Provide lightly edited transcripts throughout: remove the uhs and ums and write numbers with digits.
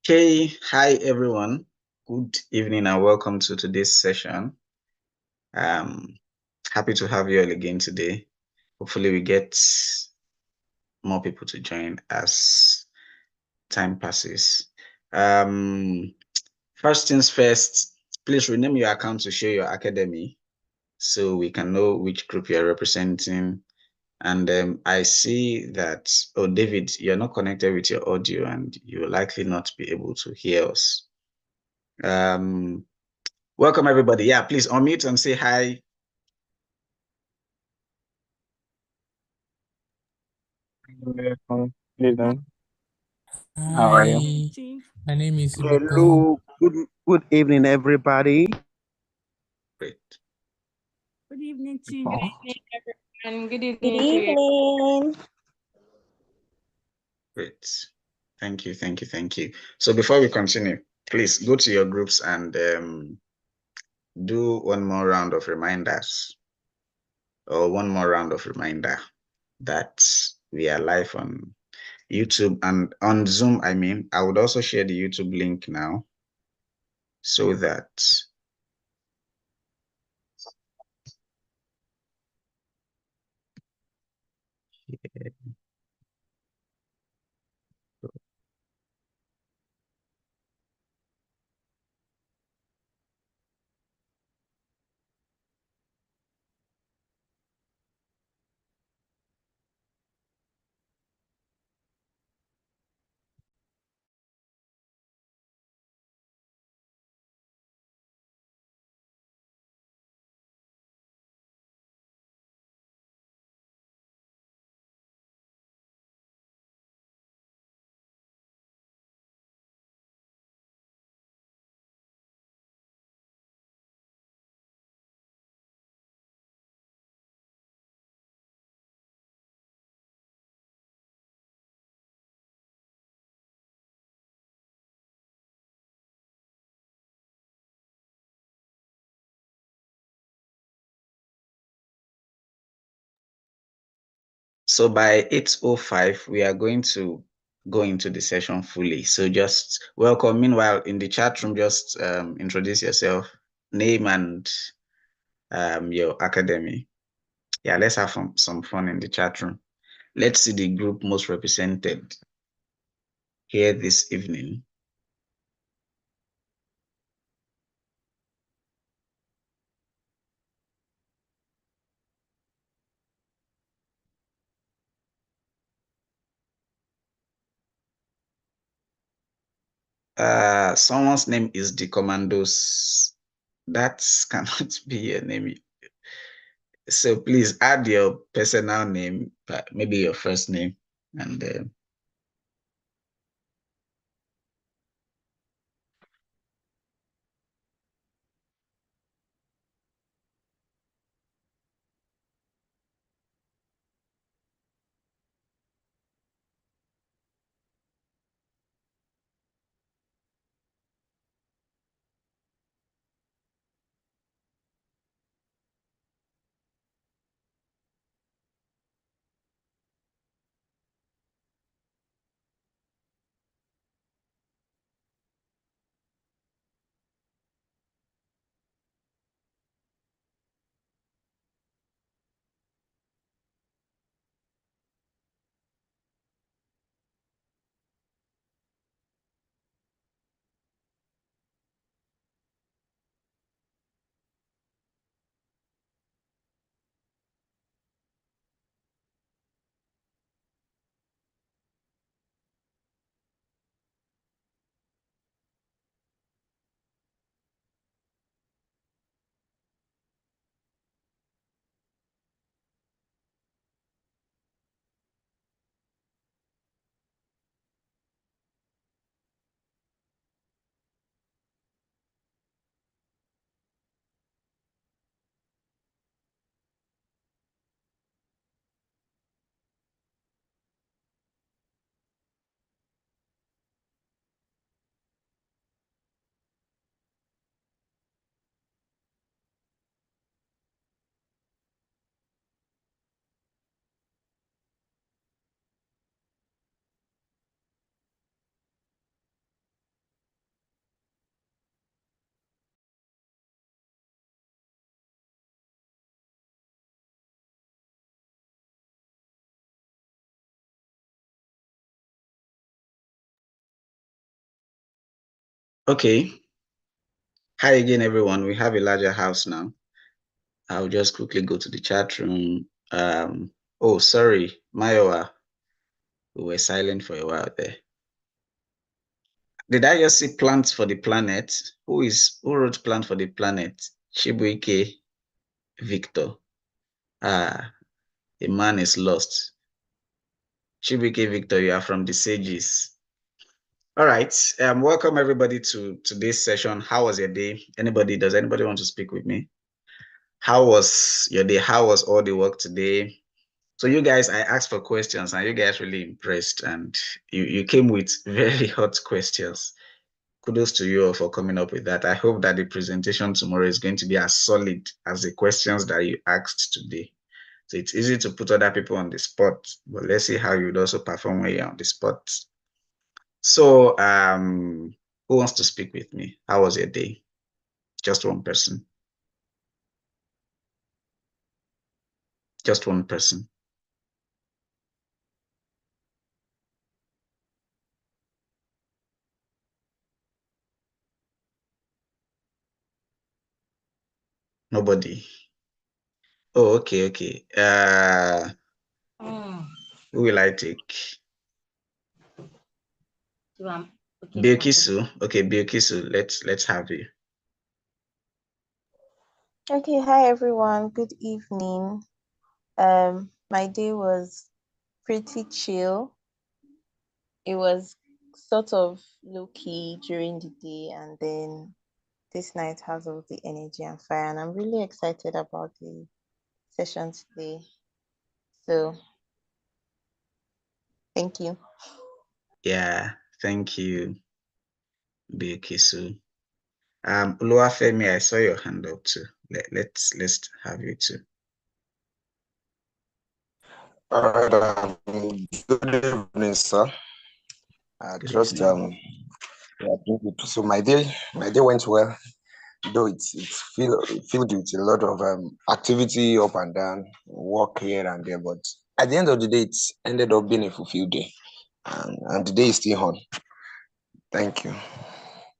Okay, hi everyone. Good evening and welcome to today's session. Um, Happy to have you all again today. Hopefully, we get more people to join as time passes. Um, First things first, please rename your account to show your academy so we can know which group you're representing. And I see that, oh, David, you're not connected with your audio and you will likely not be able to hear us. Um, Welcome, everybody. Yeah, please unmute and say hi. Ethan. How are you? Hi, my name is Ibukun. Hello. Good evening, everybody. Great, Good evening, team. Oh, And good Good evening to you. evening. great. Thank you, thank you, thank you. So before we continue, please go to your groups and do one more round of reminders or one more round of reminder that we are live on YouTube and on Zoom. I mean, I would also share the YouTube link now so that so by 8:05, we are going to go into the session fully. So just welcome. Meanwhile, in the chat room, just introduce yourself, name and your academy. Yeah, let's have some fun in the chat room. Let's see the group most represented here this evening. Someone's name is the Commandos. That cannot be a name. So please add your personal name, maybe your first name, and Okay. Hi again, everyone. We have a larger house now. I'll just quickly go to the chat room. Oh, sorry, Mayowa. We were silent for a while there. Did I just see plants for the planet? Who wrote plant for the planet? Chibuike Victor. Ah, a man is lost. Chibuike Victor, you are from the Sages. All right. Welcome everybody to today's session. How was your day? Does anybody want to speak with me? How was your day? How was all the work today? So you guys, I asked for questions and you guys really impressed and you came with very hot questions. Kudos to you all for coming up with that. I hope that the presentation tomorrow is going to be as solid as the questions that you asked today. So it's easy to put other people on the spot, but let's see how you would also perform when you're on the spot. So, who wants to speak with me? How was your day? Just one person. Just one person. Nobody. Oh, okay, okay. Who will I take? Biokisu. Okay, Biokisu, let's have you. Okay, hi everyone. Good evening. My day was pretty chill. It was sort of low key during the day, and then this night has all the energy and fire, and I'm really excited about the session today. So, thank you. Yeah, thank you, Biokisu. Oluwafemi, I saw your hand up too. Let's have you too. All right, good evening, sir. So my day went well, though it's filled with a lot of activity up and down, work here and there. But at the end of the day, it's ended up being a fulfilled day, and the day is still on. Thank you.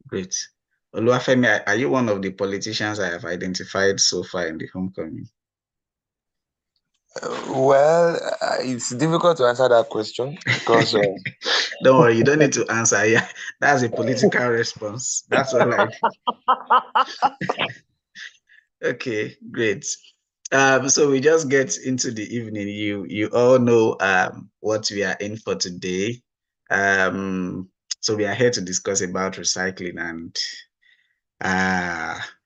Great. Oluwafemi, are you one of the politicians I have identified so far in the homecoming? Well, it's difficult to answer that question because don't worry, you don't need to answer. Yeah, that's a political response. That's all I. Okay, great. So we just get into the evening. You all know what we are in for today. So we are here to discuss about recycling, and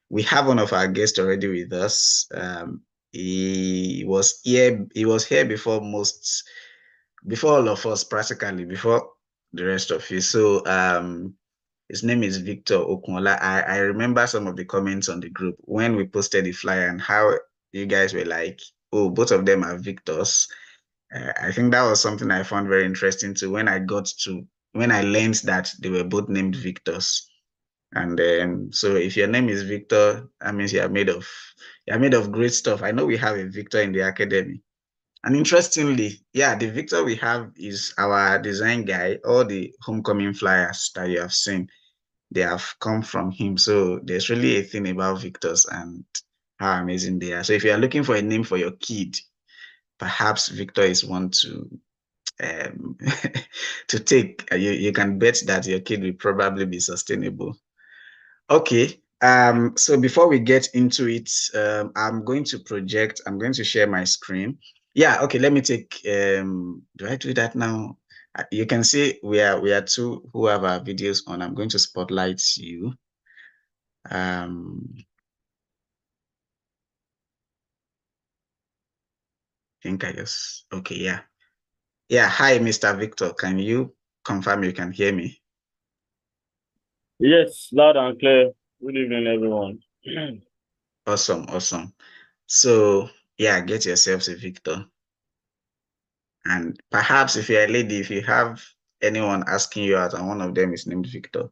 we have one of our guests already with us. He was here before all of us, practically before the rest of you. So his name is Victor Okunola. I remember some of the comments on the group when we posted the flyer and how you guys were like, oh, both of them are Victors. I think that was something I found very interesting too when I learned that they were both named Victors. And so if your name is Victor, that means you're made of great stuff. I know we have a Victor in the academy. And interestingly, yeah, the Victor we have is our design guy. All the homecoming flyers that you have seen, they have come from him. So there's really a thing about Victors and how amazing they are. So if you are looking for a name for your kid, perhaps Victor is one um, to take. You can bet that your kid will probably be sustainable. Okay. So before we get into it, I'm going to share my screen. Yeah, okay, let me take do I do that now? You can see we are two who have our videos on. I'm going to spotlight you. Think I just okay, yeah. Yeah, hi, Mr. Victor. Can you confirm you can hear me? Yes, loud and clear. Good evening, everyone. Awesome, awesome. So yeah, get yourselves a Victor. And perhaps if you're a lady, if you have anyone asking you out and one of them is named Victor,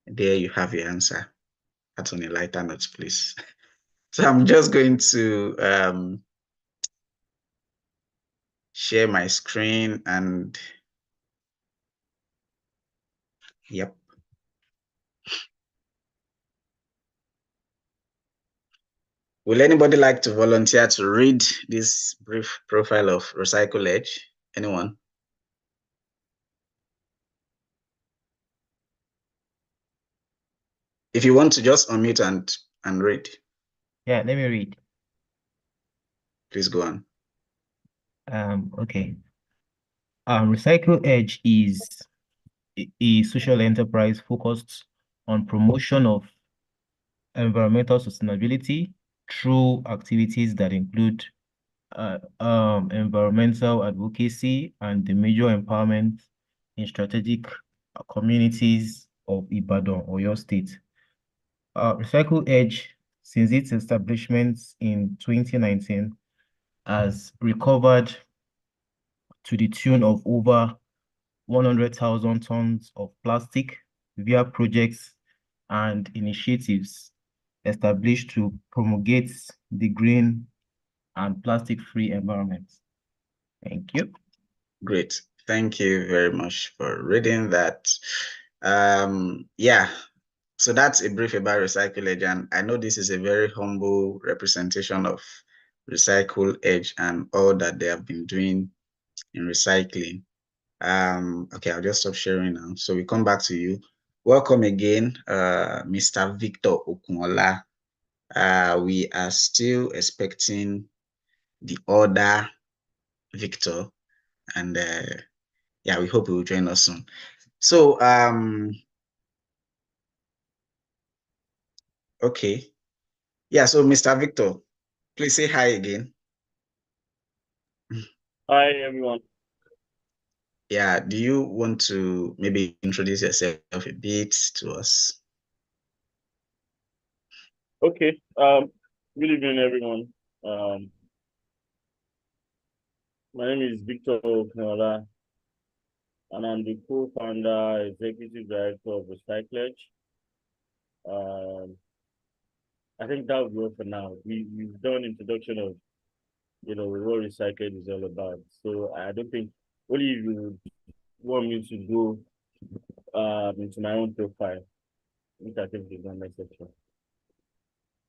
there you have your answer. That's on a lighter note, please. So I'm just going to share my screen and yep. Will anybody like to volunteer to read this brief profile of Recycle Edge? Anyone? If you want to just unmute and read. Yeah, let me read. Please go on. Okay. Recycle Edge is a social enterprise focused on promotion of environmental sustainability through activities that include environmental advocacy and the major empowerment in strategic communities of Ibadan, Oyo State. Recycle Edge, since its establishment in 2019, has recovered to the tune of over 100,000 tons of plastic via projects and initiatives established to promulgate the green and plastic-free environment. Thank you. Great. Thank you very much for reading that. Yeah, so that's a brief about Recycle Edge, and I know this is a very humble representation of Recycle Edge and all that they have been doing in recycling. Okay, I'll just stop sharing now. So we come back to you. Welcome again, Mr. Victor Okunola. We are still expecting the other Victor, and yeah, we hope he will join us soon. So, okay. Yeah, so Mr. Victor, please say hi again. Hi, everyone. Yeah, do you want to maybe introduce yourself a bit to us? Okay. Good evening, everyone. My name is Victor Oknola, and I'm the co-founder, executive director of Recyclage. I think that will be all for now. We've done introduction of what Recyclage is all about. So I don't think only if you want me to go into my own profile, which I think is not necessary.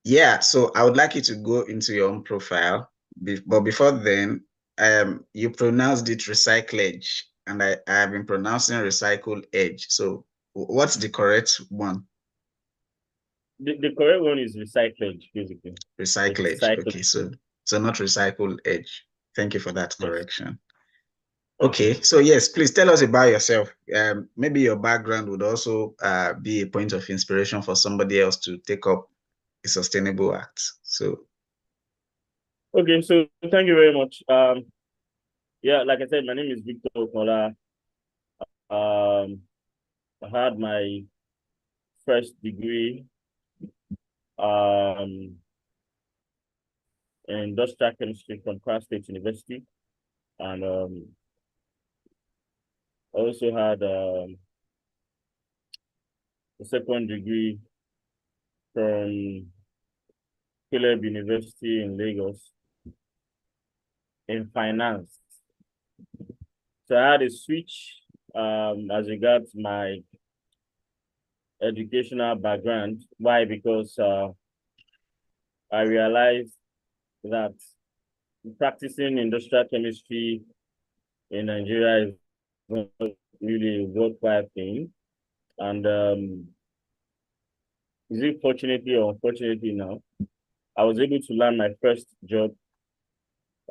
Yeah, so I would like you to go into your own profile, but before then, you pronounced it recyclage, and I have been pronouncing recycle edge. So what's the correct one? The correct one is recyclage, basically. Recyclage. Okay, so not recycle edge. Thank you for that correction. Yes. Okay, so yes, please tell us about yourself. Maybe your background would also be a point of inspiration for somebody else to take up a sustainable act. So okay, so thank you very much. Yeah, like I said, my name is Victor Okola. I had my first degree in industrial chemistry from Cross State University, and I also had a second degree from Caleb University in Lagos in finance. So I had a switch as regards my educational background. Why? Because I realized that practicing industrial chemistry in Nigeria is not really a worthwhile thing. And is it fortunately or unfortunately now, I was able to land my first job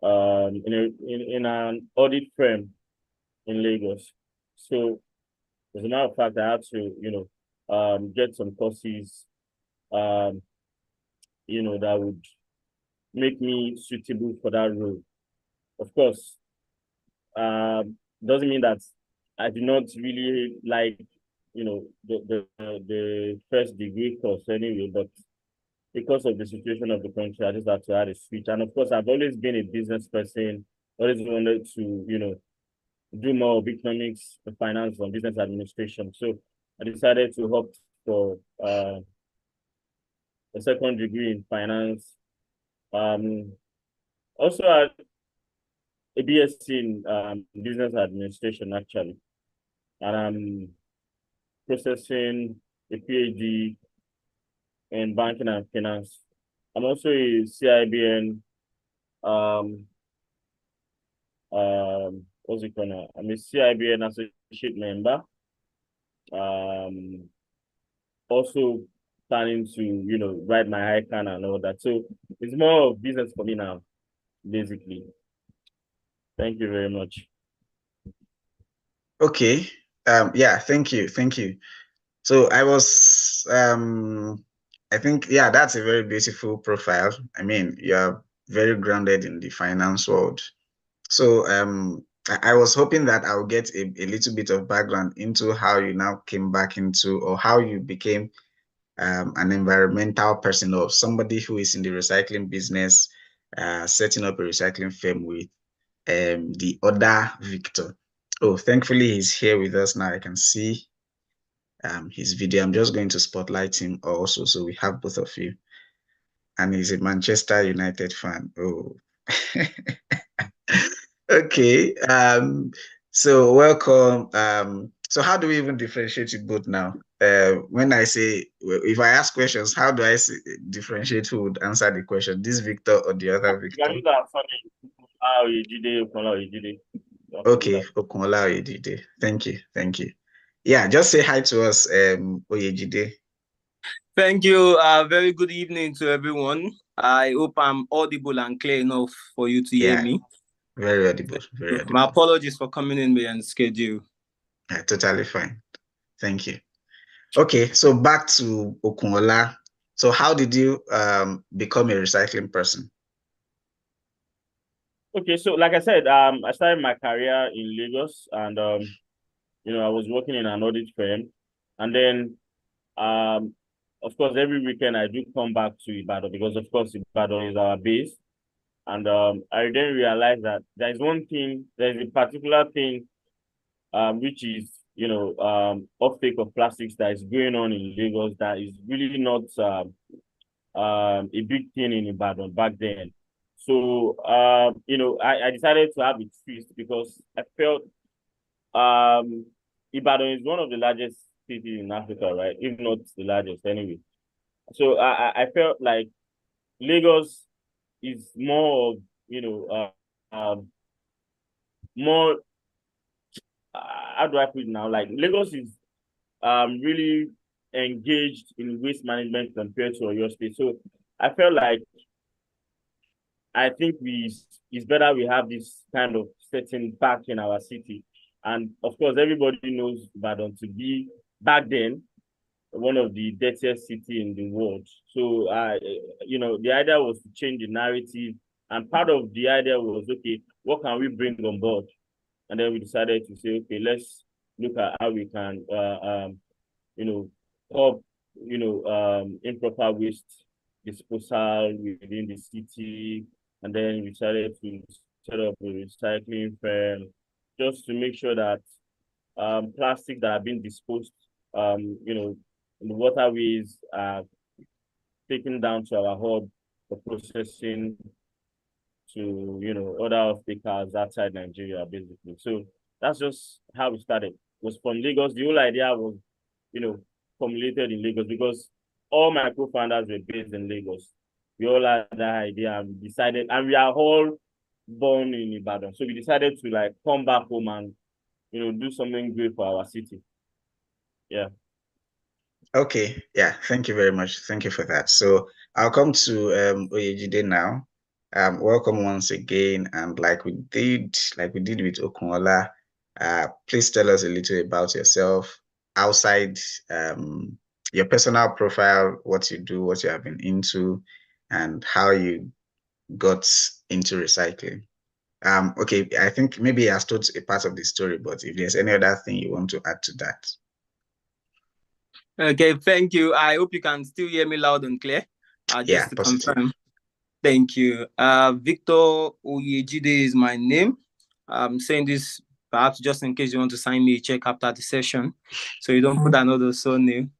in an audit firm in Lagos. So as a matter of fact, I had to, get some courses, that would make me suitable for that role. Of course, doesn't mean that I do not really like, the first degree course anyway, but because of the situation of the country, I just had to add a switch. And of course, I've always been a business person, always wanted to, do more of economics, finance, and business administration. So I decided to opt for a second degree in finance. Also had a BSc in business administration, actually. And I'm processing a PhD in banking and finance I'm also a CIBN what's it called now? I'm a CIBN associate member. Also planning to, ride my Icon and all that. So it's more of business for me now, basically. Thank you very much. Okay. Yeah, thank you. Thank you. So I think, yeah, that's a very beautiful profile. I mean, you're very grounded in the finance world. So I was hoping that I'll get a little bit of background into how you now came back into, or how you became an environmental person, or somebody who is in the recycling business, setting up a recycling firm with the other Victor. Oh, thankfully he's here with us now. I can see his video. I'm just going to spotlight him also, so we have both of you. And he's a Manchester United fan. Oh. Okay. So welcome. So how do we even differentiate it both now? When I say, if I ask questions, how do I differentiate who would answer the question? This Victor or the other Victor? Okay, Okunola Oyejide. Thank you. Thank you. Yeah, just say hi to us, Oyejide. Thank you. Very good evening to everyone. I hope I'm audible and clear enough for you to hear me. Very audible. Very audible. My apologies for coming in behind schedule. Yeah, totally fine. Thank you. Okay, so back to Okunola. So how did you become a recycling person? Okay, so like I said, I started my career in Lagos, and I was working in an audit firm, and then of course every weekend I do come back to Ibadan, because of course Ibadan is our base, and I then realized that there's a particular thing, which is offtake of plastics that is going on in Lagos that is really not a big thing in Ibadan back then. So I decided to have a twist, because I felt Ibadan is one of the largest cities in Africa, right? If not the largest, anyway. So I felt like Lagos is more of, more, how do I put it now? Like, Lagos is really engaged in waste management compared to Oyo State. So I felt like, I think it's better we have this kind of setting back in our city. And of course, everybody knows Ibadan to be, back then, one of the dirtiest city in the world. So, the idea was to change the narrative. And part of the idea was, okay, what can we bring on board? And then we decided to say, okay, let's look at how we can, curb, improper waste disposal within the city. And then we decided to set up a recycling firm, just to make sure that plastic that are being disposed, in the waterways are taken down to our hub for processing to, other off-takers outside Nigeria, basically. So that's just how we started. It was from Lagos. The whole idea was, formulated in Lagos, because all my co-founders were based in Lagos. We all had that idea and decided, and we are all born in Ibadan. So we decided to, like, come back home and, do something great for our city. Yeah. Okay, yeah, thank you very much. Thank you for that. So I'll come to Oyejide now. Welcome once again, and like we did with Okunola, please tell us a little about yourself outside your personal profile, what you do, what you have been into, and how you got into recycling. Okay, I think maybe I told a part of the story, but if there's any other thing you want to add to that. Okay, thank you. I hope you can still hear me loud and clear. Just to confirm. Thank you. Victor Oyejide is my name. I'm saying this perhaps just in case you want to sign me a check after the session, so you don't put another surname.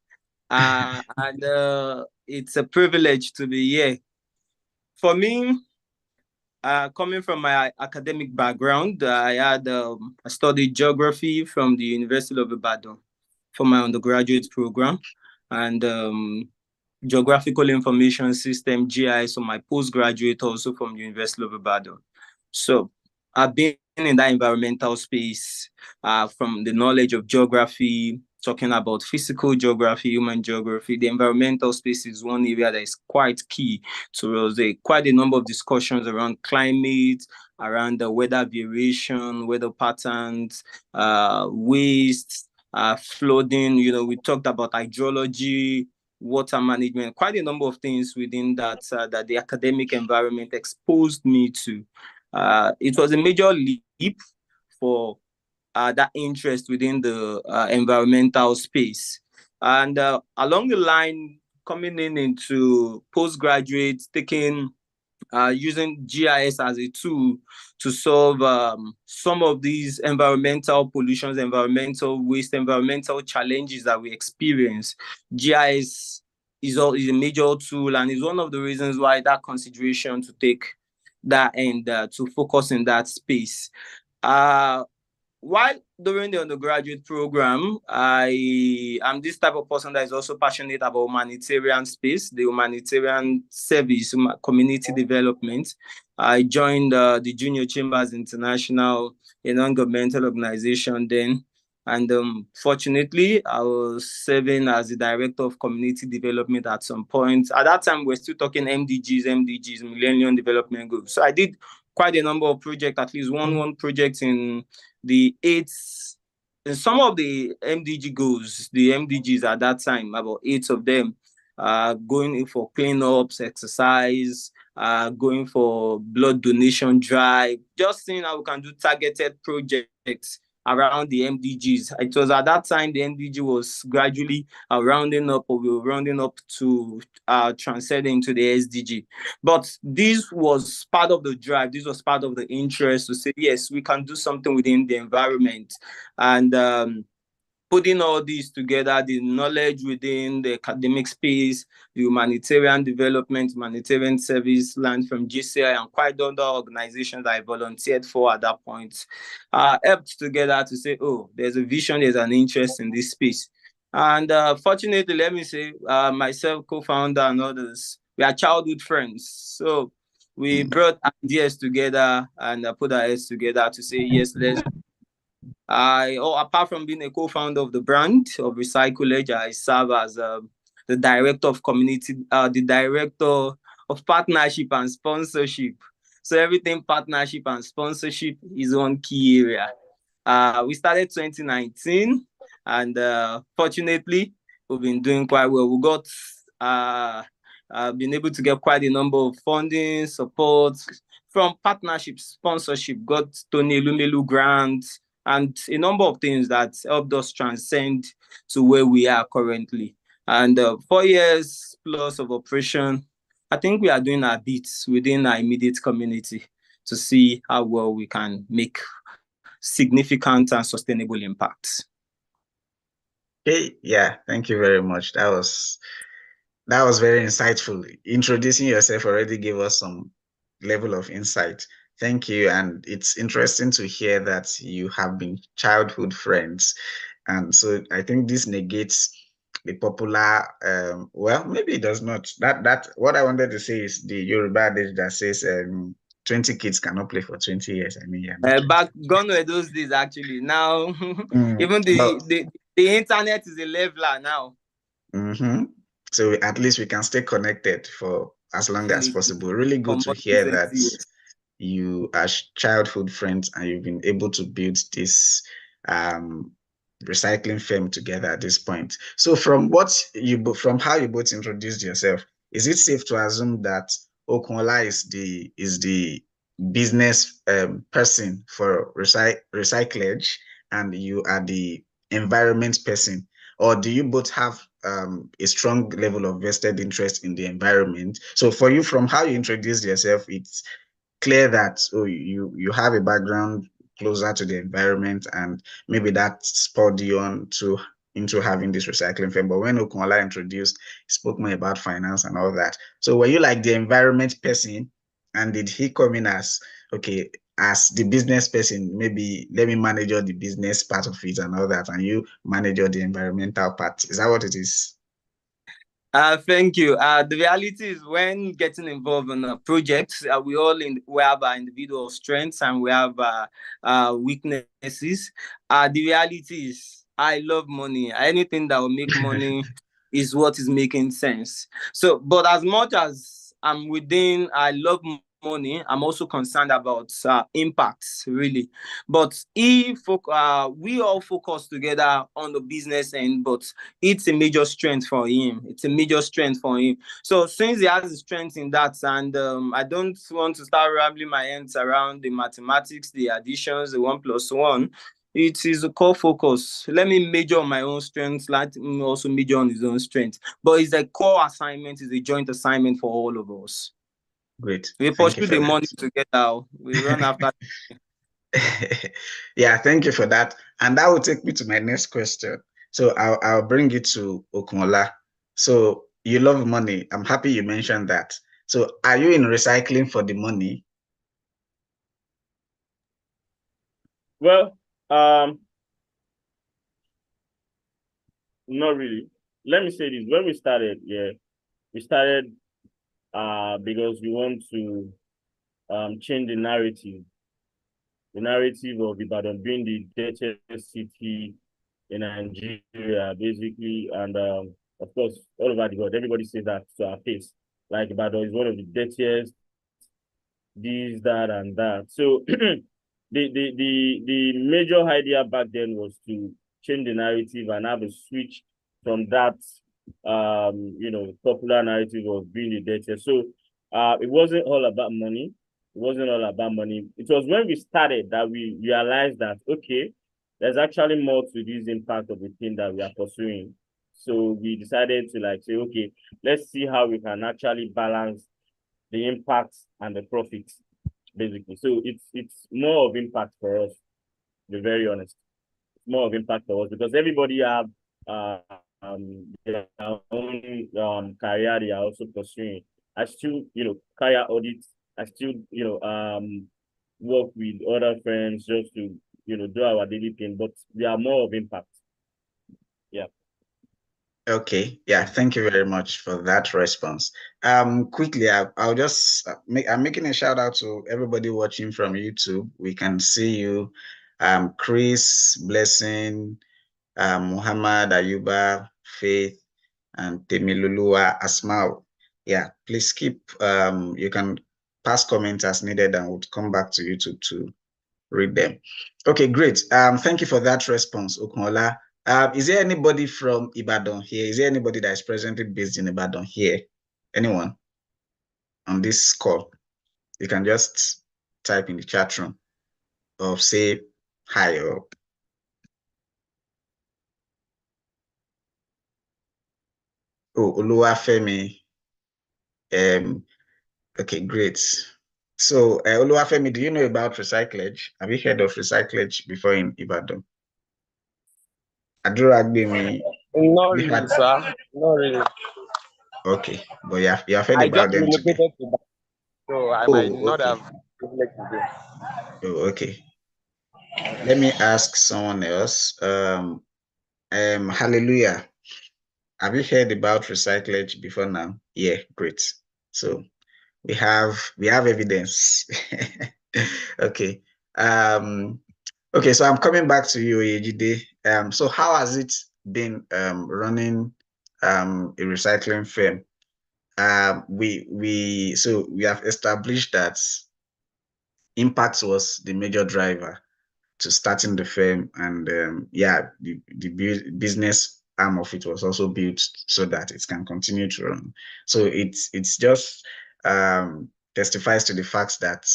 And it's a privilege to be here. For me, coming from my academic background, I studied geography from the University of Ibadan for my undergraduate program. And Geographical Information System, GIS, on my postgraduate also from University of Ibadan. So I've been in that environmental space from the knowledge of geography, talking about physical geography, human geography. The environmental space is one area that is quite key to us. There are quite a number of discussions around climate, around the weather variation, weather patterns, waste, flooding. We talked about hydrology, water management, quite a number of things within that that the academic environment exposed me to. It was a major leap for that interest within the environmental space. And along the line, coming into postgraduate, taking using GIS as a tool to solve some of these environmental pollutions, environmental waste, environmental challenges that we experience. GIS is a major tool, and is one of the reasons why that consideration to take that and to focus in that space. While during the undergraduate program, I am this type of person that is also passionate about humanitarian space, the humanitarian service, community development. I joined the Junior Chambers International, a non-governmental organization then. And fortunately, I was serving as the director of community development at some point. At that time, we're still talking MDGs, Millennium Development Goals. So I did quite a number of projects, at least one project in some of the MDG goals, the MDGs at that time, about 8 of them, going in for cleanups, exercise, going for blood donation drive, just seeing how we can do targeted projects around the MDGs. It was at that time the MDG was gradually rounding up, or we were rounding up to transcend into the SDG. But this was part of the drive. This was part of the interest to say, yes, we can do something within the environment. And putting all these together, the knowledge within the academic space, the humanitarian development, humanitarian service, learned from GCI and quite other organizations I volunteered for at that point, helped together to say, oh, there's a vision, there's an interest in this space. And fortunately, let me say, myself, co-founder, and others, we are childhood friends. So we brought ideas together and put our heads together to say, yes, let's. Apart from being a co-founder of the brand of Recycle Edge, I serve as the director of community, the director of partnership and sponsorship. So everything partnership and sponsorship is one key area. We started 2019, and fortunately, we've been doing quite well. We got been able to get quite a number of funding support from partnerships, sponsorship, got Tony Lumelu grants, and a number of things that helped us transcend to where we are currently. And 4 years plus of operation, I think we are doing our bits within our immediate community to see how well we can make significant and sustainable impacts. Okay, yeah, thank you very much. That was very insightful. Introducing yourself already gave us some level of insight. Thank you. And it's interesting to hear that you have been childhood friends. And so I think this negates the popular, well, maybe it does not. That what I wanted to say is the Yoruba adage that says 20 kids cannot play for 20 years. I mean, yeah. Back gone were those days actually. Now, even the internet is a leveler now. So at least we can stay connected for as long as possible. Really good to hear that you are childhood friends and you've been able to build this recycling firm together at this point. So from how you both introduced yourself, is it safe to assume that Okunla is the business person for recyclage and you are the environment person? Or do you both have a strong level of vested interest in the environment? So for you, from how you introduced yourself, it's clear that you have a background closer to the environment, and maybe that spurred you on into having this recycling firm. But when Okunla introduced, he spoke more about finance and all that. So were you like the environment person, and did he come in as, okay, as the business person, maybe let me manage all the business part of it and all that, and you manage all the environmental part? Is that what it is? Thank you. The reality is when getting involved in a project, we have individual strengths and we have weaknesses. The reality is I love money. Anything that will make money is what is making sense. So, but as much as I love money, I'm also concerned about impacts, really. But we all focus together on the business end, but it's a major strength for him. It's a major strength for him. So since he has a strength in that, and I don't want to start rambling my hands around the mathematics, the additions, the 1+1. It is a core focus. Let me major on my own strengths. Let him also major on his own strength. But it's a core assignment. It's a joint assignment for all of us. Great. We Thank you pursue for the money that. together. We run after. Yeah, thank you for that. And that will take me to my next question. So I'll bring it to Okunola. So you love money. I'm happy you mentioned that. So are you in recycling for the money? Well, not really. Let me say this. When we started, we started because we want to change the narrative. The narrative of Ibadan being the dirtiest city in Nigeria, basically, and of course, all over the world, everybody says that to our face. Like Ibadan is one of the dirtiest, this, that, and that. So the major idea back then was to change the narrative and have a switch from that popular narrative of being the dirtiest. So it wasn't all about money. It wasn't all about money. It was when we started that we realized that okay, there's actually more to this impact of the thing that we are pursuing. So we decided to like say, okay, let's see how we can actually balance the impact and the profits, basically. So it's more of impact for us, to be very honest. It's more of impact for us because everybody have their own career they are also pursuing. I still, career audits. I still, work with other friends just to, do our daily thing, but they are more of impact. Yeah. Okay, yeah, thank you very much for that response. Quickly, I'll just I'm making a shout out to everybody watching from YouTube. We can see you, Chris, Blessing, Muhammad, Ayuba, Faith, and Temilulua Asmao. Yeah, please keep, you can pass comments as needed and we'll come back to YouTube to read them. Okay, great. Thank you for that response, Okunola. Is there anybody from Ibadan here? Is there anybody that is presently based in Ibadan here? Anyone on this call? You can just type in the chat room or say hi or Oluwafemi. Okay, great. So, Oluwafemi, do you know about recyclage? Have you heard of recyclage before in Ibadan? Adura Agbemi. Not really, sir. Not really. Okay, but you have heard I about just them today. relocated to that, so I might Oh, not okay. have privilege today. Oh, okay. Let me ask someone else. Hallelujah. Have you heard about recyclage before now? Yeah, great. So we have evidence. Okay. Okay, so I'm coming back to you, Ejide. So how has it been running a recycling firm? We have established that impact was the major driver to starting the firm, and the business arm of it was also built so that it can continue to run. So it's just testifies to the fact that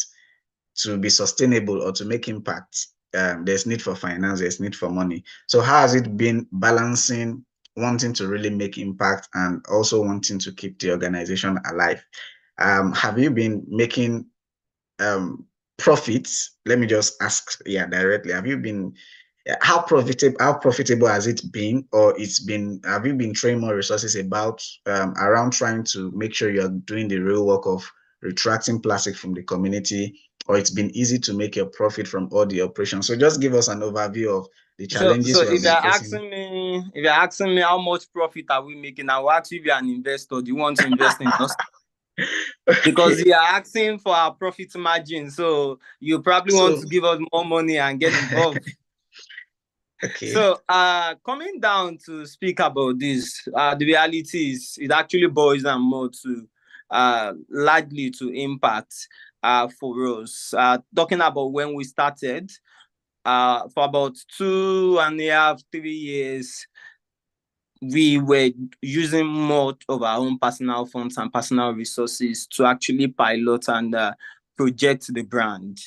to be sustainable or to make impact, there's need for finance, there's need for money. So how has it been balancing wanting to really make impact and also wanting to keep the organization alive? Have you been making profits? Let me just ask, directly. Have you been how profitable has it been, or have you been throwing more resources about around trying to make sure you're doing the real work of retracting plastic from the community, or it's been easy to make your profit from all the operations? So just give us an overview of the challenges So we have if been you're facing. asking me how much profit are we making, I will ask you if you're an investor. Do you want to invest in us? Because you are asking for our profit margin, so you probably want to give us more money and get involved. Okay. So coming down to speak about this, the reality is it actually boils down more to largely to impact for us. Talking about when we started, for about 2.5, 3 years, we were using more of our own personal funds and personal resources to actually pilot and project the brand.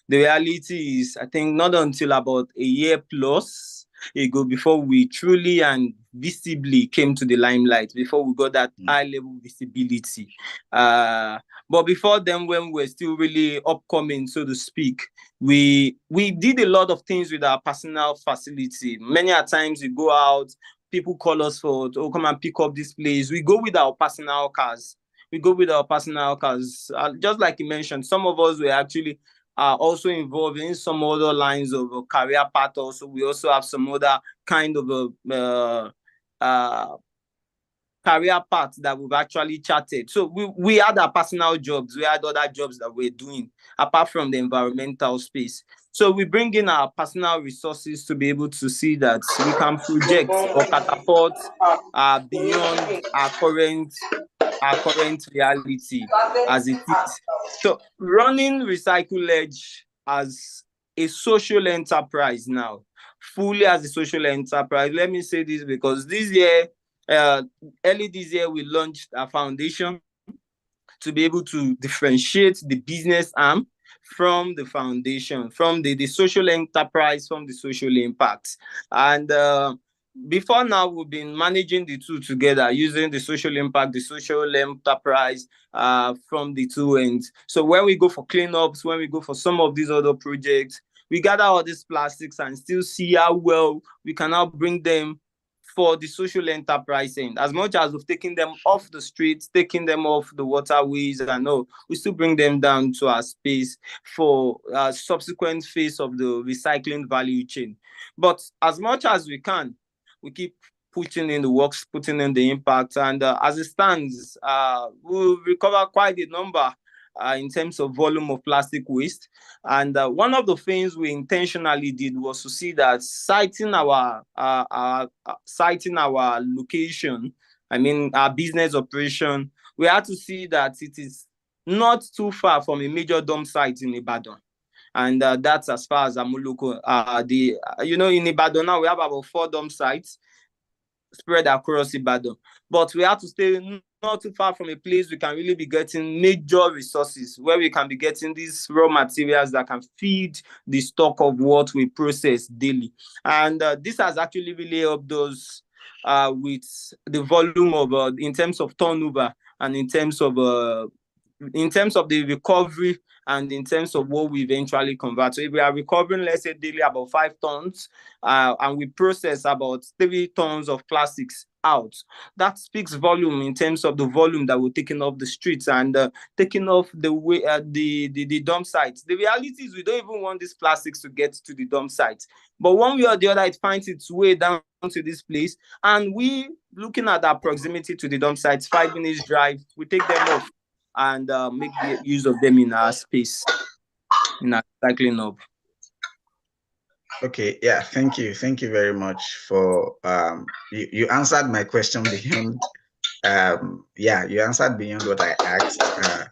The reality is, I think not until about a year plus ago before we truly and visibly came to the limelight, before we got that high level visibility. But before then, when we were still really upcoming, so to speak, we did a lot of things with our personal facility. Many a times we go out, people call us for, oh, come and pick up this place. We go with our personal cars. Just like you mentioned, some of us were actually also involved in some other lines of career path. Also, we also have some other kind of career paths that we've actually charted. So we had our personal jobs. We had other jobs that we're doing apart from the environmental space. So we bring in our personal resources to be able to see that we can project or catapult beyond our current reality as it is. So running Recycle Edge as a social enterprise now, fully as a social enterprise. Let me say this because this year, early this year, we launched a foundation to be able to differentiate the business arm from the foundation, from the social enterprise, from the social impact. And before now, we've been managing the two together, using the social impact, the social enterprise from the two ends. So when we go for cleanups, when we go for some of these other projects, we gather all these plastics and still see how well we can now bring them for the social enterprise end. As much as we've taken them off the streets, taking them off the waterways, and all, we still bring them down to our space for subsequent phase of the recycling value chain. But as much as we can, we keep putting in the works, putting in the impact, and as it stands, we'll recover quite a number in terms of volume of plastic waste. And one of the things we intentionally did was to see that citing our location, I mean our business operation, we had to see that it is not too far from a major dump site in Ibadan. And that's as far as Amuloko. In Ibadan now we have about 4 dump sites spread across Ibadan. But we have to stay not too far from a place we can really be getting major resources, where we can be getting these raw materials that can feed the stock of what we process daily. And this has actually really helped us with the volume of, in terms of turnover and in terms of the recovery and in terms of what we eventually convert. So if we are recovering, let's say daily about 5 tons, and we process about 3 tons of plastics out, that speaks volume in terms of the volume that we're taking off the streets and taking off the way the dump sites. The reality is we don't even want these plastics to get to the dump sites, but one way or the other, it finds its way down to this place, and we, looking at our proximity to the dump sites, 5 minutes drive, we take them off and make the use of them in our space, in our cycling hub. Okay, yeah, thank you very much for you answered my question beyond you answered beyond what I asked.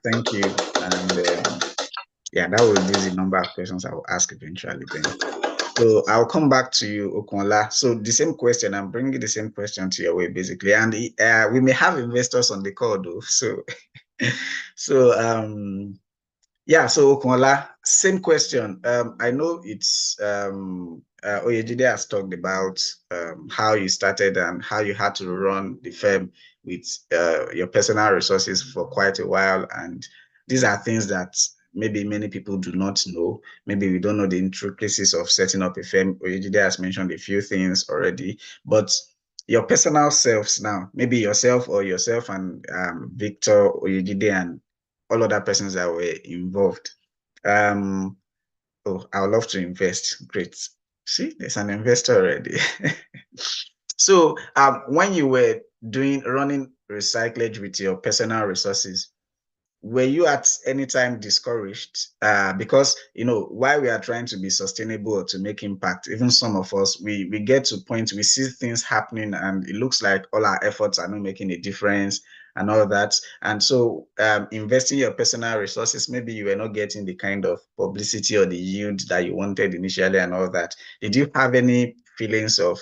Thank you, and that will reduce the number of questions I will ask eventually then. So I'll come back to you, Okunla. So the same question, I'm bringing the same question to your way basically, and we may have investors on the call though. So so Okunla, same question. I know it's Oyejide has talked about how you started and how you had to run the firm with your personal resources for quite a while, and these are things that maybe many people do not know. Maybe we don't know the intricacies of setting up a firm. Oyejide has mentioned a few things already, but your personal selves now, maybe yourself and Victor, Oyejide, and all other persons that were involved. I would love to invest. Great. See, there's an investor already. So when you were running recyclage with your personal resources, were you at any time discouraged? Because while we are trying to be sustainable or to make impact, even some of us, we get to point, we see things happening and it looks like all our efforts are not making a difference and all that. And so investing your personal resources, maybe you were not getting the kind of publicity or the yield that you wanted initially and all that. Did you have any feelings of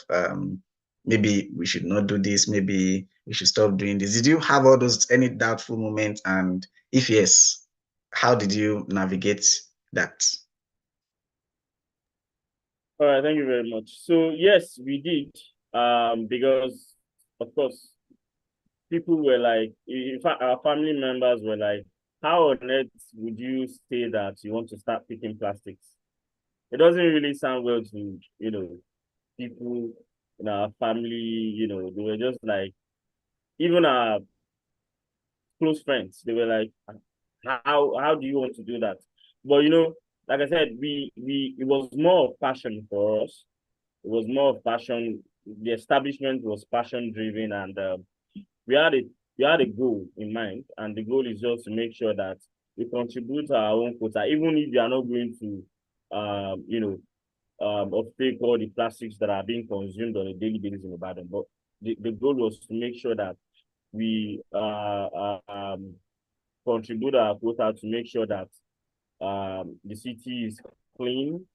maybe we should not do this, maybe we should stop doing this? Did you have all those any doubtful moments? And if yes, how did you navigate that? All right, thank you very much. So yes, we did. Because of course, people were like, in fact, our family members were like, "How on earth would you say that you want to start picking plastics?" It doesn't really sound well to people in our family. They were just like, even our close friends, they were like, "How do you want to do that?" But like I said, we it was more of passion for us. It was more of passion. The establishment was passion driven, and we had a we had a goal in mind, and the goal is just to make sure that we contribute to our own quota, even if we are not going to, uptake all the plastics that are being consumed on a daily basis in Ibadan. But the goal was to make sure that we contribute our quota to make sure that the city is clean,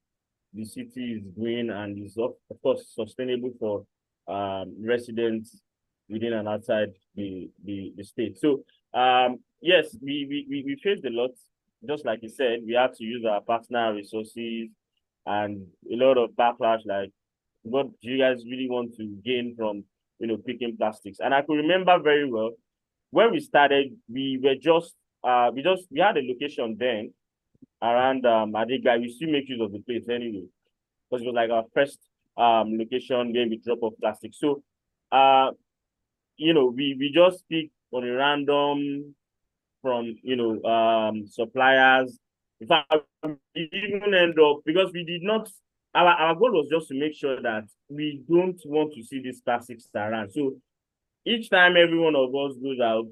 the city is green, and is of course sustainable for residents within and outside the state. So yes, we faced a lot. Just like you said, we had to use our personal resources and a lot of backlash, like what do you guys really want to gain from picking plastics? And I could remember very well when we started, we were just we had a location then around Adiga. We still make use of the place anyway, because it was like our first location where we drop off plastic. So we just pick on a random from suppliers. In fact, we even end up, because we did not, our goal was just to make sure that we don't want to see these plastics around. So each time every one of us goes out,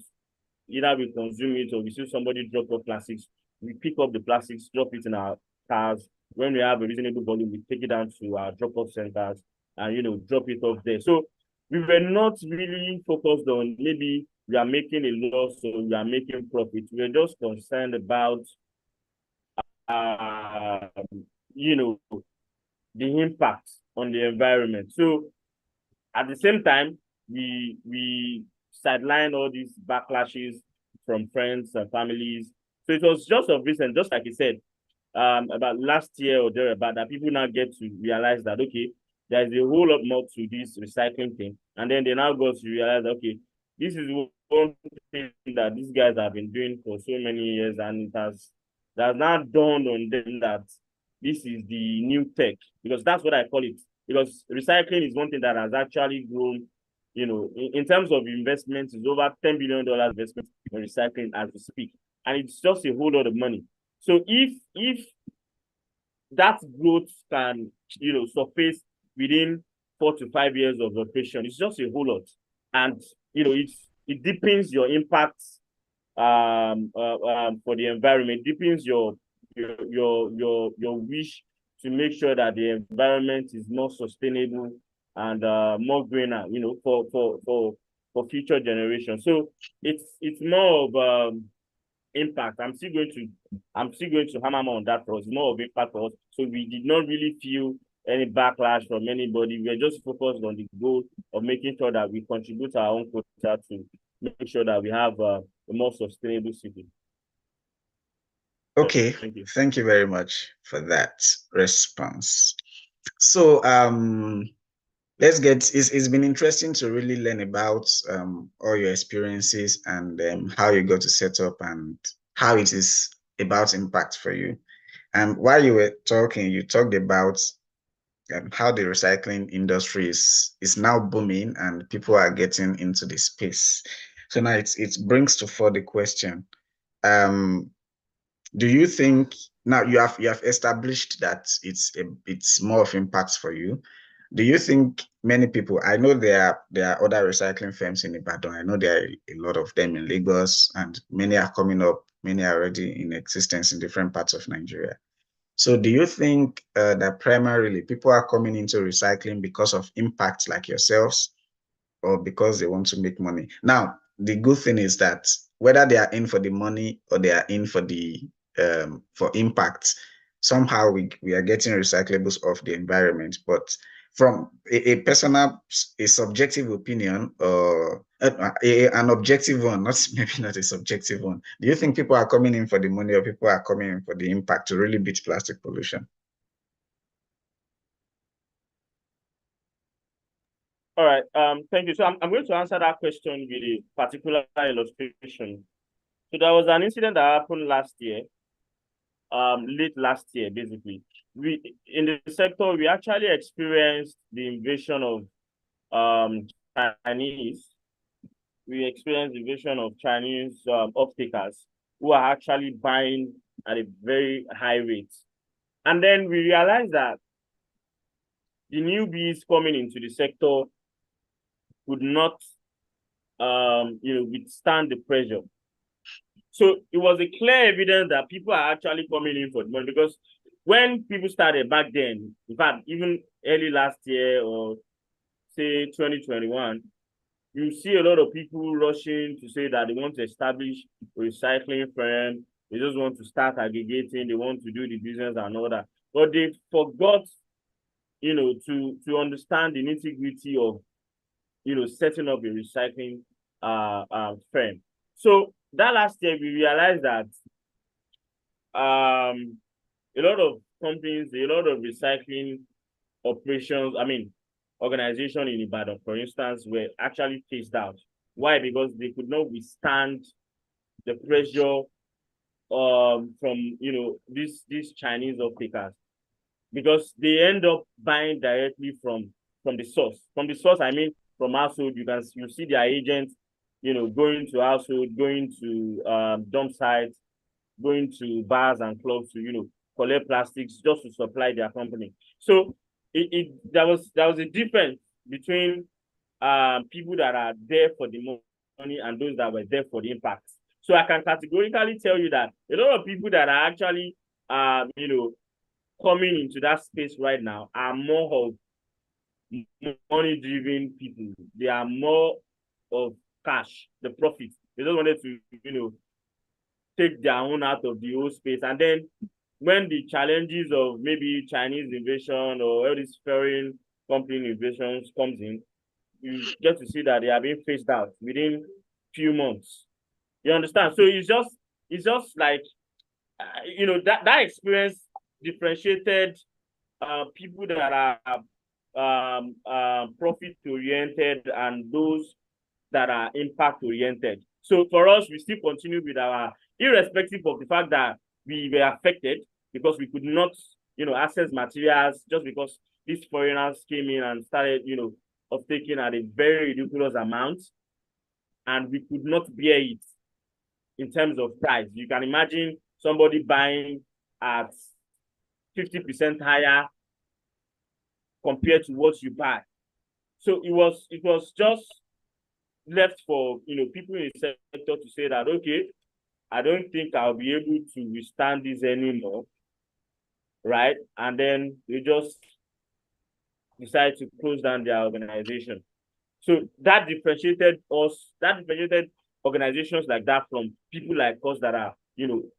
either we consume it or we see somebody drop off plastics, we pick up the plastics, drop it in our cars. When we have a reasonable volume, we take it down to our drop-off centers and drop it off there. So we were not really focused on maybe we are making a loss or we are making profit. We were just concerned about uh, the impact on the environment. So at the same time, we sideline all these backlashes from friends and families. So it was just of recent, just like you said, about last year or thereabout, that people now get to realize that okay, there's a whole lot more to this recycling thing, and then they now got to realize that, okay, this is one thing that these guys have been doing for so many years, and it has now dawned on them that this is the new tech, because that's what I call it. Because recycling is one thing that has actually grown, in terms of investment, is over $10 billion investment in recycling as we speak. And it's just a whole lot of money. So if that growth can, surface within 4 to 5 years of operation, it's just a whole lot. And it deepens your impact for the environment, deepens your wish to make sure that the environment is more sustainable and more greener, for future generations. So it's more of impact. I'm still going to hammer more on that for us. More of impact for us. So we did not really feel any backlash from anybody. We are just focused on the goal of making sure that we contribute our own quota to make sure that we have a more sustainable city. Okay, thank you very much for that response. So it's been interesting to really learn about all your experiences and how you got to set up and how it is about impact for you. And while you were talking, you talked about how the recycling industry is now booming and people are getting into the space. So now it brings to further question. Do you think Now you have established that it's more of impact for you. Do you think many people, I know there are other recycling firms in Ibadan. I know there are a lot of them in Lagos, and many are coming up, many are already in existence in different parts of Nigeria. So do you think that primarily people are coming into recycling because of impact like yourselves, or because they want to make money? Now, the good thing is that whether they are in for the money or they are in for the for impact, somehow we are getting recyclables of the environment. But from a personal, a subjective opinion, or an objective one, not maybe not a subjective one, do you think people are coming in for the money or people are coming in for the impact to really beat plastic pollution? All right. Thank you. So I'm going to answer that question with a particular illustration. So there was an incident that happened last year, late last year, basically. We in the sector, we actually experienced the invasion of Chinese. We experienced the invasion of Chinese off-takers who are actually buying at a very high rate. And then we realized that the newbies coming into the sector could not withstand the pressure. So it was a clear evidence that people are actually coming in for the money, because when people started back then, in fact, even early last year or say 2021, you see a lot of people rushing to say that they want to establish a recycling firm. They just want to start aggregating. They want to do the business and all that. But they forgot, to understand the nitty-gritty of, setting up a recycling firm. So that last year, we realized that a lot of companies, a lot of recycling operations, organization in Ibadan, for instance, were actually phased out. Why? Because they could not withstand the pressure from these Chinese off-takers, because they end up buying directly from the source. From the source, I mean from household. You see their agents, going to household, going to dump sites, going to bars and clubs to collect plastics just to supply their company. So there was a difference between people that are there for the money and those that were there for the impact. So I can categorically tell you that a lot of people that are actually coming into that space right now are more of money-driven people. They are more of cash, the profit. They just wanted to take their own out of the whole space. And then when the challenges of maybe Chinese invasion or all these foreign company invasions comes in, you get to see that they are being phased out within few months. You understand? So it's just like that experience differentiated people that are profit oriented and those that are impact oriented. So for us, we still continue with our, irrespective of the fact that we were affected because we could not, access materials, just because these foreigners came in and started, of taking at a very ridiculous amount, and we could not bear it in terms of price. You can imagine somebody buying at 50% higher compared to what you buy. So it was just left for people in the sector to say that, okay, I don't think I'll be able to withstand this anymore, right? And then they just decide to close down their organization. So that differentiated organizations like that from people like us that are,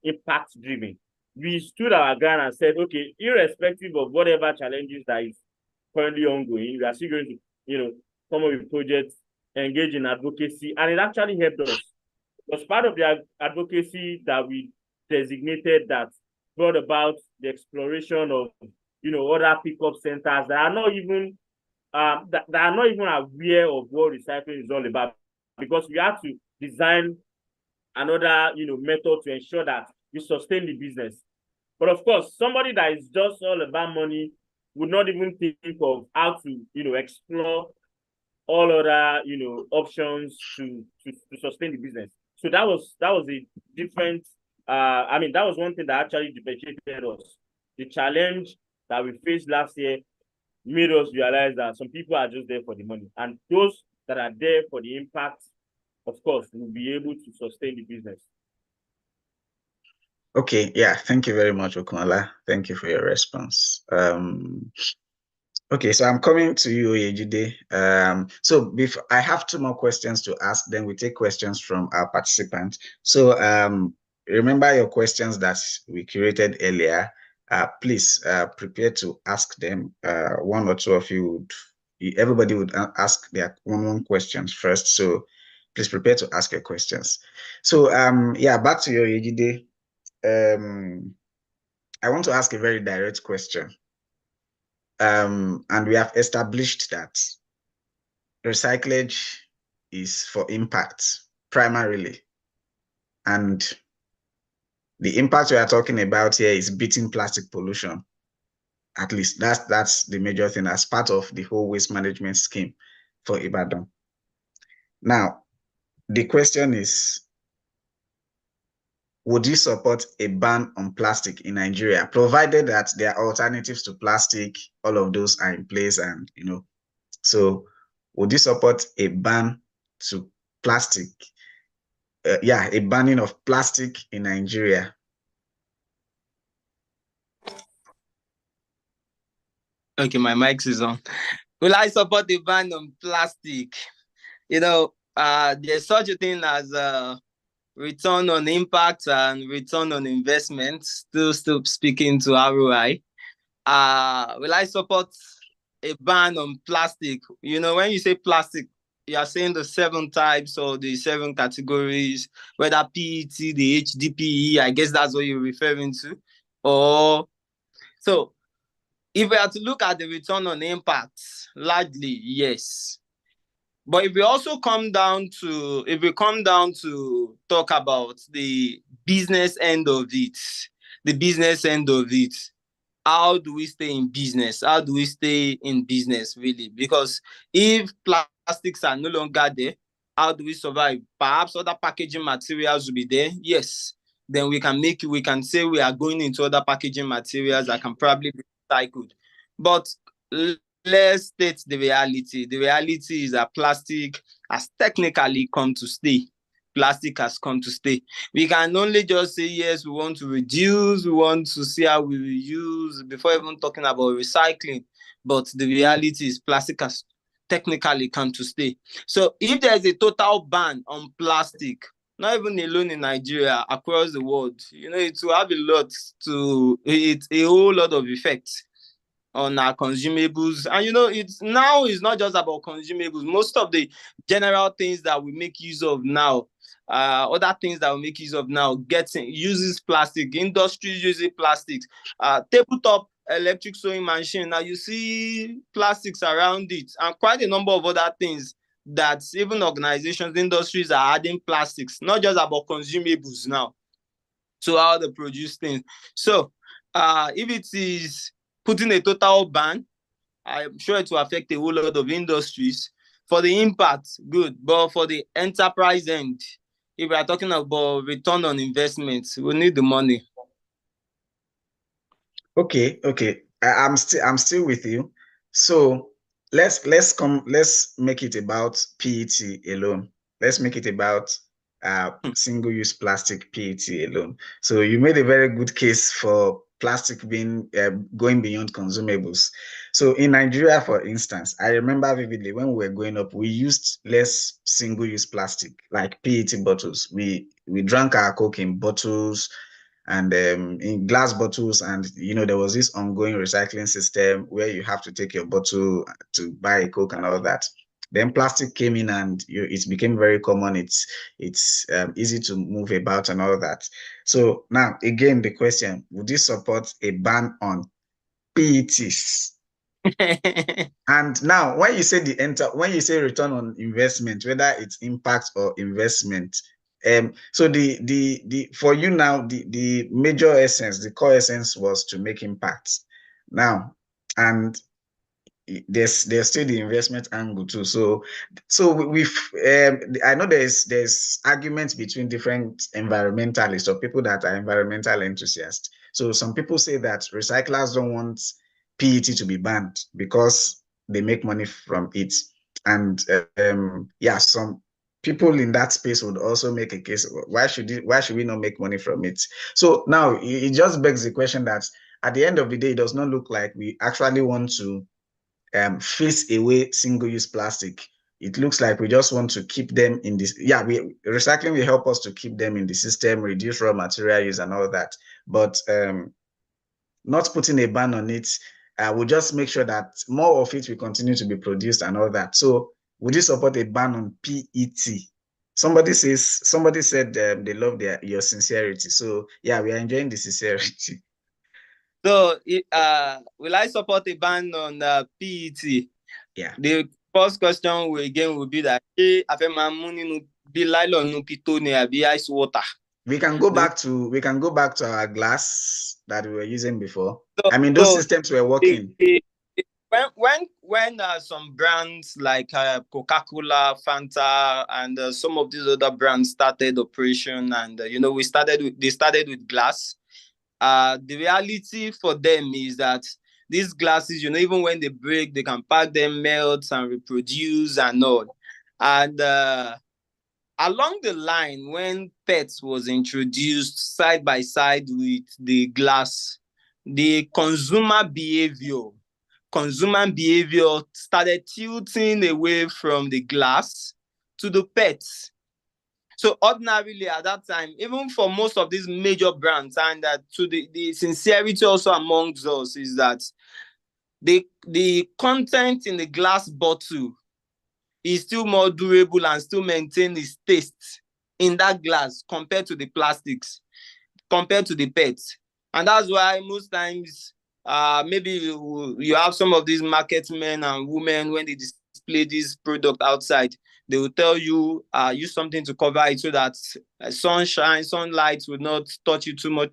impact driven. We stood our ground and said, okay, irrespective of whatever challenges that is currently ongoing, we are still going to, come up with projects, engage in advocacy, and it actually helped us. It was part of the advocacy that we designated that brought about the exploration of, other pickup centers that are not even aware of what recycling is all about, because we have to design another, method to ensure that we sustain the business. But of course, somebody that is just all about money would not even think of how to, explore all other, options to sustain the business. So that was a different I mean, that was one thing that actually differentiated us. The challenge that we faced last year made us realize that some people are just there for the money, and those that are there for the impact, of course, will be able to sustain the business. Okay, yeah, thank you very much, Okunla. Thank you for your response. Okay, so I'm coming to you, Oyejide. So before I have two more questions to ask, then we take questions from our participants. So remember your questions that we curated earlier. Please prepare to ask them. One or two of you would, everybody would ask their one questions first. So please prepare to ask your questions. So yeah, back to you, Oyejide. I want to ask a very direct question. And we have established that recyclage is for impact primarily. And the impact we are talking about here is beating plastic pollution. At least that's the major thing as part of the whole waste management scheme for Ibadan. Now, the question is, would you support a ban on plastic in Nigeria, provided that there are alternatives to plastic, all of those are in place, and so would you support a ban to plastic? Yeah, a banning of plastic in Nigeria. Okay, my mic is on. Will I support the ban on plastic? There's such a thing as return on impact and return on investment. Still speaking to ROI. Will I support a ban on plastic? When you say plastic, you are saying the 7 types or the 7 categories, whether PET, the HDPE, I guess that's what you're referring to. So if we are to look at the return on impact, largely, yes. But if we come down to talk about the business end of it, how do we stay in business? How do we stay in business, really? Because if plastics are no longer there, how do we survive? Perhaps other packaging materials will be there. Yes. Then we can say we are going into other packaging materials that can probably be recycled. But let's state the reality. The reality is that plastic has technically come to stay. Plastic has come to stay. We can only just say, yes, we want to reduce, we want to see how we reuse before even talking about recycling. But the reality is plastic has technically come to stay. So if there's a total ban on plastic, not even alone in Nigeria, across the world, it will have a whole lot of effects on our consumables. And it's not just about consumables. Most of the general things that we make use of now, other things that we make use of now uses plastic. Industries using plastics. Tabletop electric sewing machine, now you see plastics around it, and quite a number of other things that even organizations, industries are adding plastics, not just about consumables now, to how they produce things. So if it is putting a total ban, I'm sure it will affect a whole lot of industries. For the impact, good. But for the enterprise end, if we are talking about return on investment, we need the money. Okay. I'm still with you. So let's make it about PET alone. Let's make it about single-use plastic PET alone. So you made a very good case for plastic being going beyond consumables. So in Nigeria, for instance, I remember vividly when we were growing up, we used less single-use plastic, like PET bottles. We drank our Coke in bottles and in glass bottles, and there was this ongoing recycling system where you have to take your bottle to buy a Coke and all that. Then plastic came in, and it became very common. It's easy to move about and all that. So now again, the question: would you support a ban on PETs? And now, when you say return on investment, whether it's impact or investment, so the for you now, the major essence, the core essence was to make impact. Now, and there's still the investment angle too. So we've I know there's arguments between different environmentalists or people that are environmental enthusiasts. So some people say that recyclers don't want PET to be banned because they make money from it. And yeah, some people in that space would also make a case, why should we not make money from it? So now it just begs the question that at the end of the day, it does not look like we actually want to face away single-use plastic. It looks like we just want to keep them in this. Yeah, recycling will help us to keep them in the system, reduce raw material use and all that. But not putting a ban on it will just make sure that more of it will continue to be produced and all that. So would you support a ban on PET? Somebody said they love your sincerity. So yeah, we are enjoying the sincerity. So, will I support a ban on PET? Yeah. The first question will be that ice water. We can go back to our glass that we were using before. So, I mean, those systems were working. When some brands like Coca-Cola, Fanta, and some of these other brands started operation, and they started with glass. The reality for them is that these glasses, even when they break, they can pack them, melt, and reproduce and all. And along the line, when PET was introduced side by side with the glass, the consumer behavior started tilting away from the glass to the PET. So ordinarily at that time, even for most of these major brands, and to the sincerity also amongst us is that the content in the glass bottle is still more durable and still maintain its taste in that glass compared to the plastics, compared to the PET. And that's why most times maybe you have some of these market men and women, when they display this product outside, they will tell you use something to cover it so that sunlight will not touch you too much.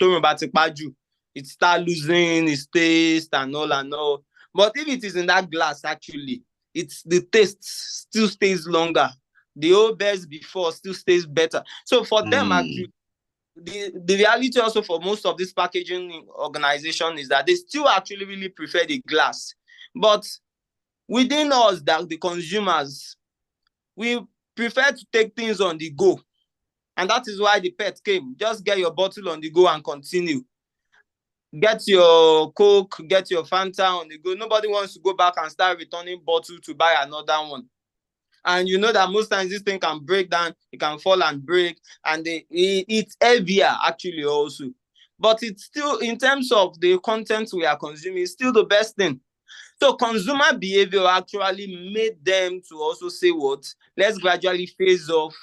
It start losing its taste and all. But if it is in that glass, actually, the taste still stays longer. The old best before still stays better. So for them, actually, the reality also for most of this packaging organization is that they still actually really prefer the glass. But within us, that the consumers, we prefer to take things on the go. And that is why the PET came. Just get your bottle on the go and continue. Get your Coke, get your Fanta on the go. Nobody wants to go back and start returning bottle to buy another one. And you know that most times this thing can break down, it can fall and break, and it's heavier actually also. But it's still, in terms of the content we are consuming, it's still the best thing. So consumer behavior actually made them to also say what? Let's gradually phase off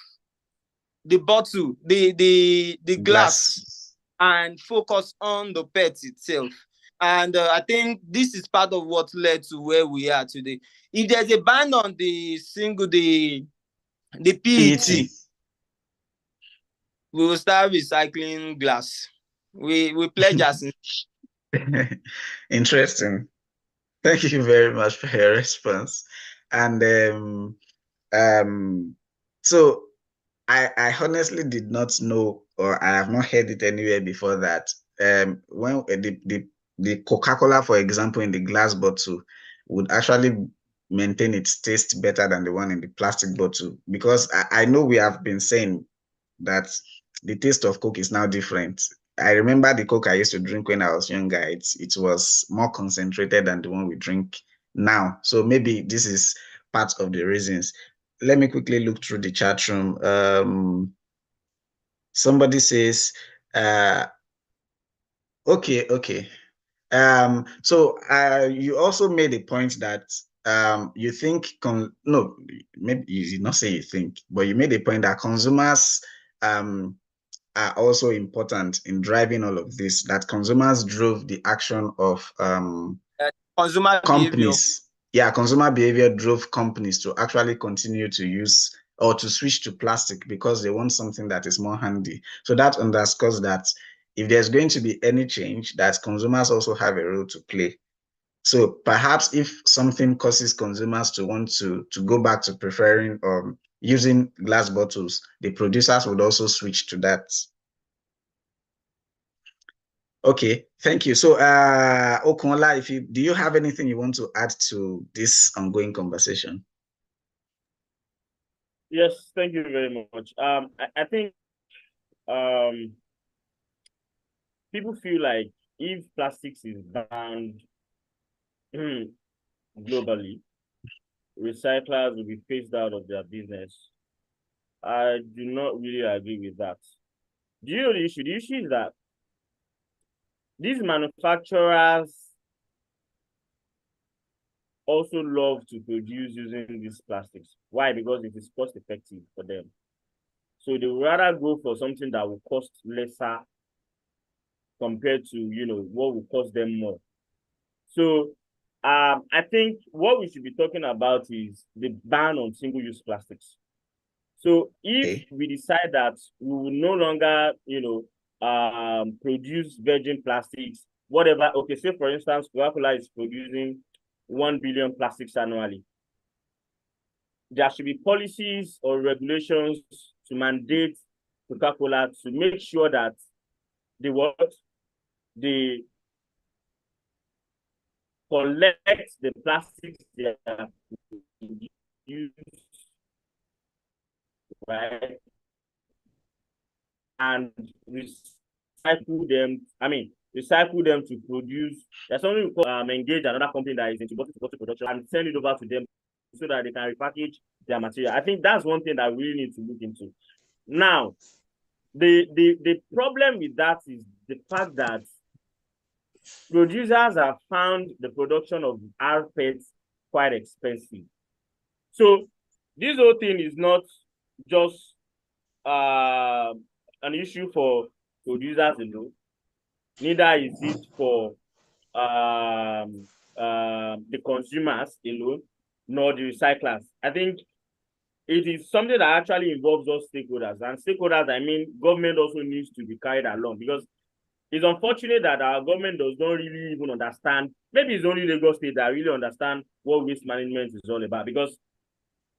the bottle, the glass, and focus on the PET itself. And I think this is part of what led to where we are today. If there's a ban on the PET, we will start recycling glass. We pledge us. Interesting. Thank you very much for your response. And so I honestly did not know, or I have not heard it anywhere before, that when the Coca-Cola, for example, in the glass bottle would actually maintain its taste better than the one in the plastic bottle. Because I know we have been saying that the taste of Coke is now different. I remember the Coke I used to drink when I was younger. It was more concentrated than the one we drink now. So maybe this is part of the reasons. Let me quickly look through the chat room. Somebody says, okay. So you also made a point that you think no, maybe you did not say you think, but you made a point that consumers are also important in driving all of this, that consumers drove the action of consumer companies. Yeah, consumer behavior drove companies to actually continue to use or to switch to plastic because they want something that is more handy. So that underscores that if there's going to be any change, that consumers also have a role to play. So perhaps if something causes consumers to want to go back to preferring using glass bottles, the producers would also switch to that. Okay, thank you. So Okunla, do you have anything you want to add to this ongoing conversation? Yes, thank you very much. I think people feel like if plastics is banned globally, recyclers will be phased out of their business. I do not really agree with that. Do you know the issue? The issue is that these manufacturers also love to produce using these plastics. Why? Because it is cost effective for them. So they would rather go for something that will cost lesser compared to, what will cost them more. So I think what we should be talking about is the ban on single-use plastics. So if we decide that we will no longer, produce virgin plastics, whatever. Okay, say for instance, Coca-Cola is producing 1 billion plastics annually. There should be policies or regulations to mandate Coca-Cola to make sure that they collect the plastics they are used, right, and recycle them. Recycle them to produce. There's something we call engage another company that is into bottle production and send it over to them so that they can repackage their material. I think that's one thing that we really need to look into. Now, the problem with that is the fact that producers have found the production of rPET quite expensive. So this whole thing is not just an issue for producers alone. Neither is it for the consumers alone, nor the recyclers. I think it is something that actually involves all stakeholders. And stakeholders, I mean, government also needs to be carried along, because it's unfortunate that our government does not really even understand. Maybe it's only Lagos State that really understand what waste management is all about. Because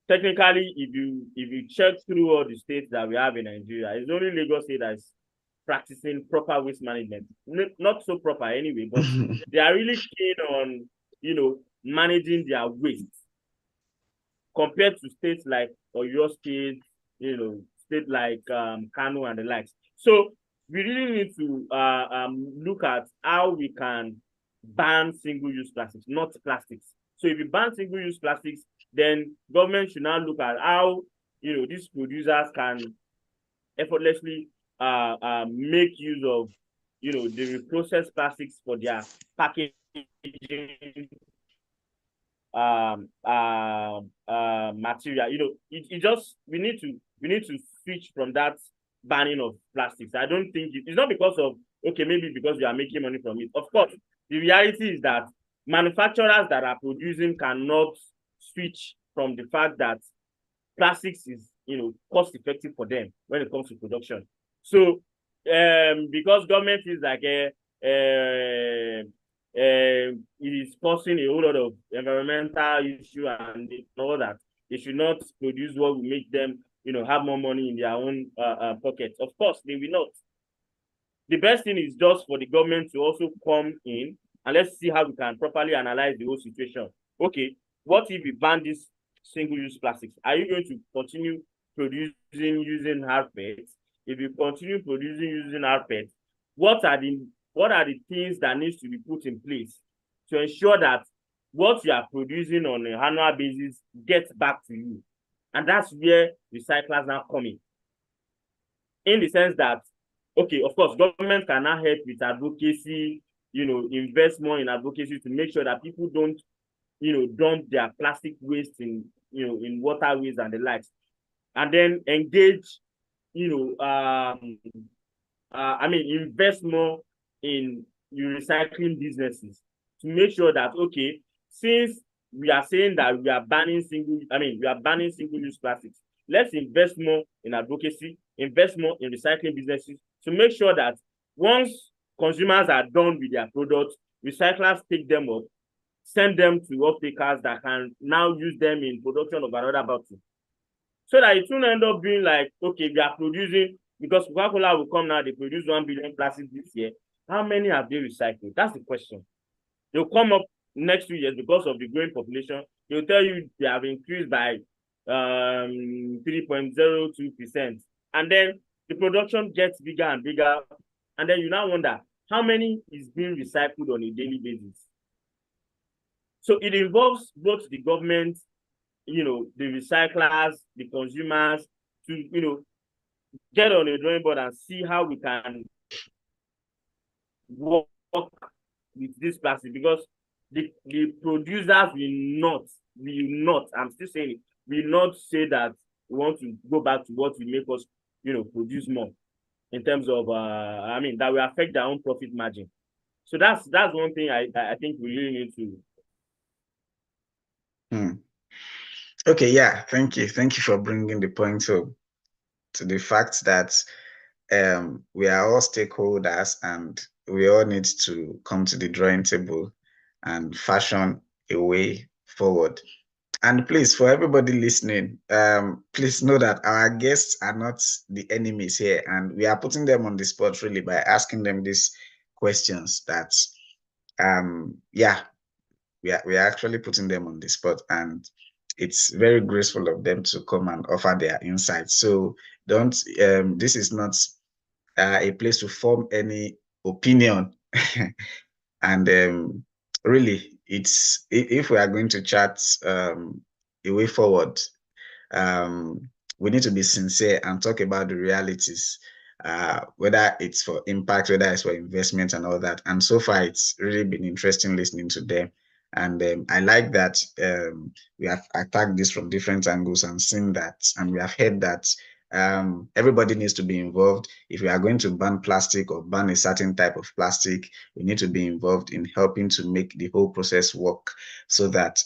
technically, if you check through all the states that we have in Nigeria, it's only Lagos State that is practicing proper waste management. Not so proper anyway, but they are really keen on, managing their waste compared to states like Oyo State, state like Kano and the likes. So we really need to look at how we can ban single-use plastics, not plastics. So if you ban single-use plastics, then government should now look at how these producers can effortlessly make use of the reprocessed plastics for their packaging material. We need to switch from that banning of plastics. I don't think it's not because of maybe because we are making money from it. Of course, the reality is that manufacturers that are producing cannot switch from the fact that plastics is cost effective for them when it comes to production. So because government is like it is causing a whole lot of environmental issue and all that, they should not produce what will make them have more money in their own pockets. Of course, they will not. The best thing is just for the government to also come in and let's see how we can properly analyze the whole situation. Okay, what if we ban this single-use plastics? Are you going to continue producing using rPET? If you continue producing using rPET, what are the things that needs to be put in place to ensure that what you are producing on an annual basis gets back to you? And that's where recyclers now come in the sense that, okay, of course, government can now help with advocacy, invest more in advocacy to make sure that people don't, dump their plastic waste in waterways and the likes, and then engage, invest more in recycling businesses to make sure that, okay, since we are saying that we are banning single-use plastics, let's invest more in advocacy, invest more in recycling businesses to make sure that once consumers are done with their products, recyclers take them up send them to off-takers that can now use them in production of another bottle. So that it won't end up being like, okay, we are producing, because Coca-Cola will come now, they produce 1 billion plastic this year. How many have they recycled? That's the question. They'll come up next 2 years because of the growing population. They'll tell you they have increased by 3.02%. And then the production gets bigger and bigger. And then you now wonder, how many is being recycled on a daily basis? So it involves both the government, the recyclers, the consumers, to, get on a drawing board and see how we can work with this plastic, because the producers will not, I'm still saying it, will not say that we want to go back to what will make us, produce more in terms of, that will affect their own profit margin. So that's one thing I think we really need to. Okay, yeah, thank you for bringing the point to the fact that we are all stakeholders and we all need to come to the drawing table and fashion a way forward. And please, for everybody listening, please know that our guests are not the enemies here, and we are putting them on the spot really by asking them these questions that, we are actually putting them on the spot, and it's very graceful of them to come and offer their insights. So don't, this is not a place to form any opinion. And really, it's, if we are going to chat a way forward, we need to be sincere and talk about the realities, whether it's for impact, whether it's for investment and all that. And so far, it's really been interesting listening to them. And I like that we have attacked this from different angles and seen that, and we have heard that everybody needs to be involved. If we are going to ban plastic or ban a certain type of plastic, we need to be involved in helping to make the whole process work, so that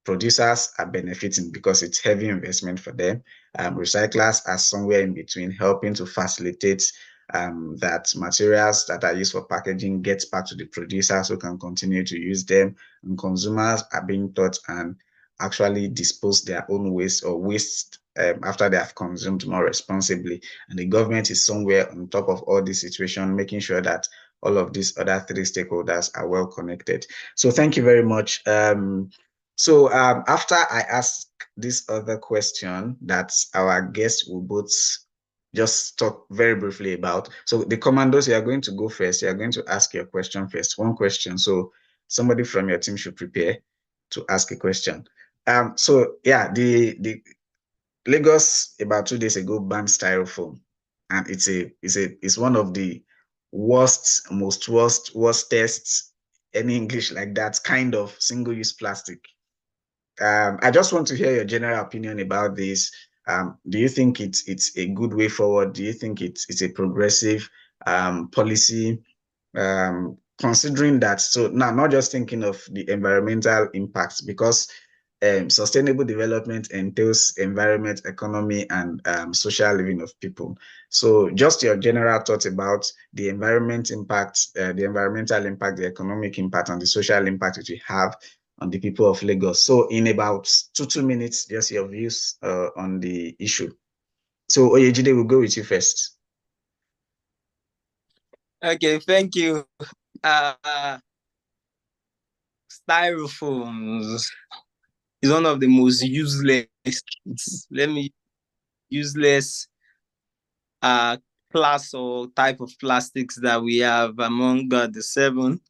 producers are benefiting because it's heavy investment for them. Recyclers are somewhere in between, helping to facilitate that materials that are used for packaging gets back to the producers who can continue to use them, and consumers are being taught and actually dispose their own waste or waste after they have consumed more responsibly. And the government is somewhere on top of all this situation, making sure that all of these other three stakeholders are well connected. So thank you very much. So after I ask this other question that our guests will both just talk very briefly about. So the commandos, you are going to go first. You are going to ask your question first. One question. So somebody from your team should prepare to ask a question. So yeah, the Lagos about 2 days ago banned styrofoam, and it's one of the worstest, any English like that, kind of single-use plastic. I just want to hear your general opinion about this. Do you think it's a good way forward? Do you think it's a progressive policy? Considering that, so now not just thinking of the environmental impacts, because sustainable development entails environment, economy, and social living of people. So just your general thoughts about the environmental impact, the economic impact, and the social impact that we have on the people of Lagos. So in about 2 minutes, just your views on the issue. So Oyejide, we'll go with you first. Okay, thank you. Styrofoams is one of the most useless, useless class or type of plastics that we have among the 7.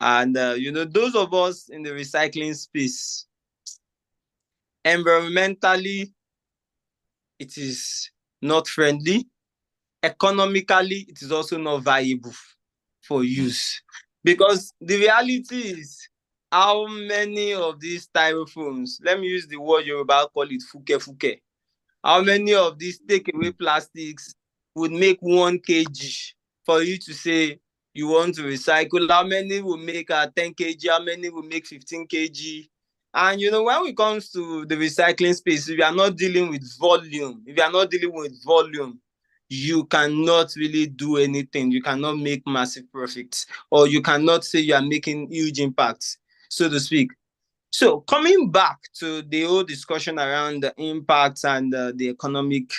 And, those of us in the recycling space, environmentally, it is not friendly. Economically, it is also not viable for use. Because the reality is, how many of these styrofoams, let me use the word Yoruba, call it fuke. How many of these takeaway plastics would make 1 kg for you to say you want to recycle? How many will make 10 kg? How many will make 15 kg? And when it comes to the recycling space, if you are not dealing with volume, you cannot really do anything. You cannot make massive profits, or you cannot say you are making huge impacts. so to speak. So coming back to the whole discussion around the impact and the economic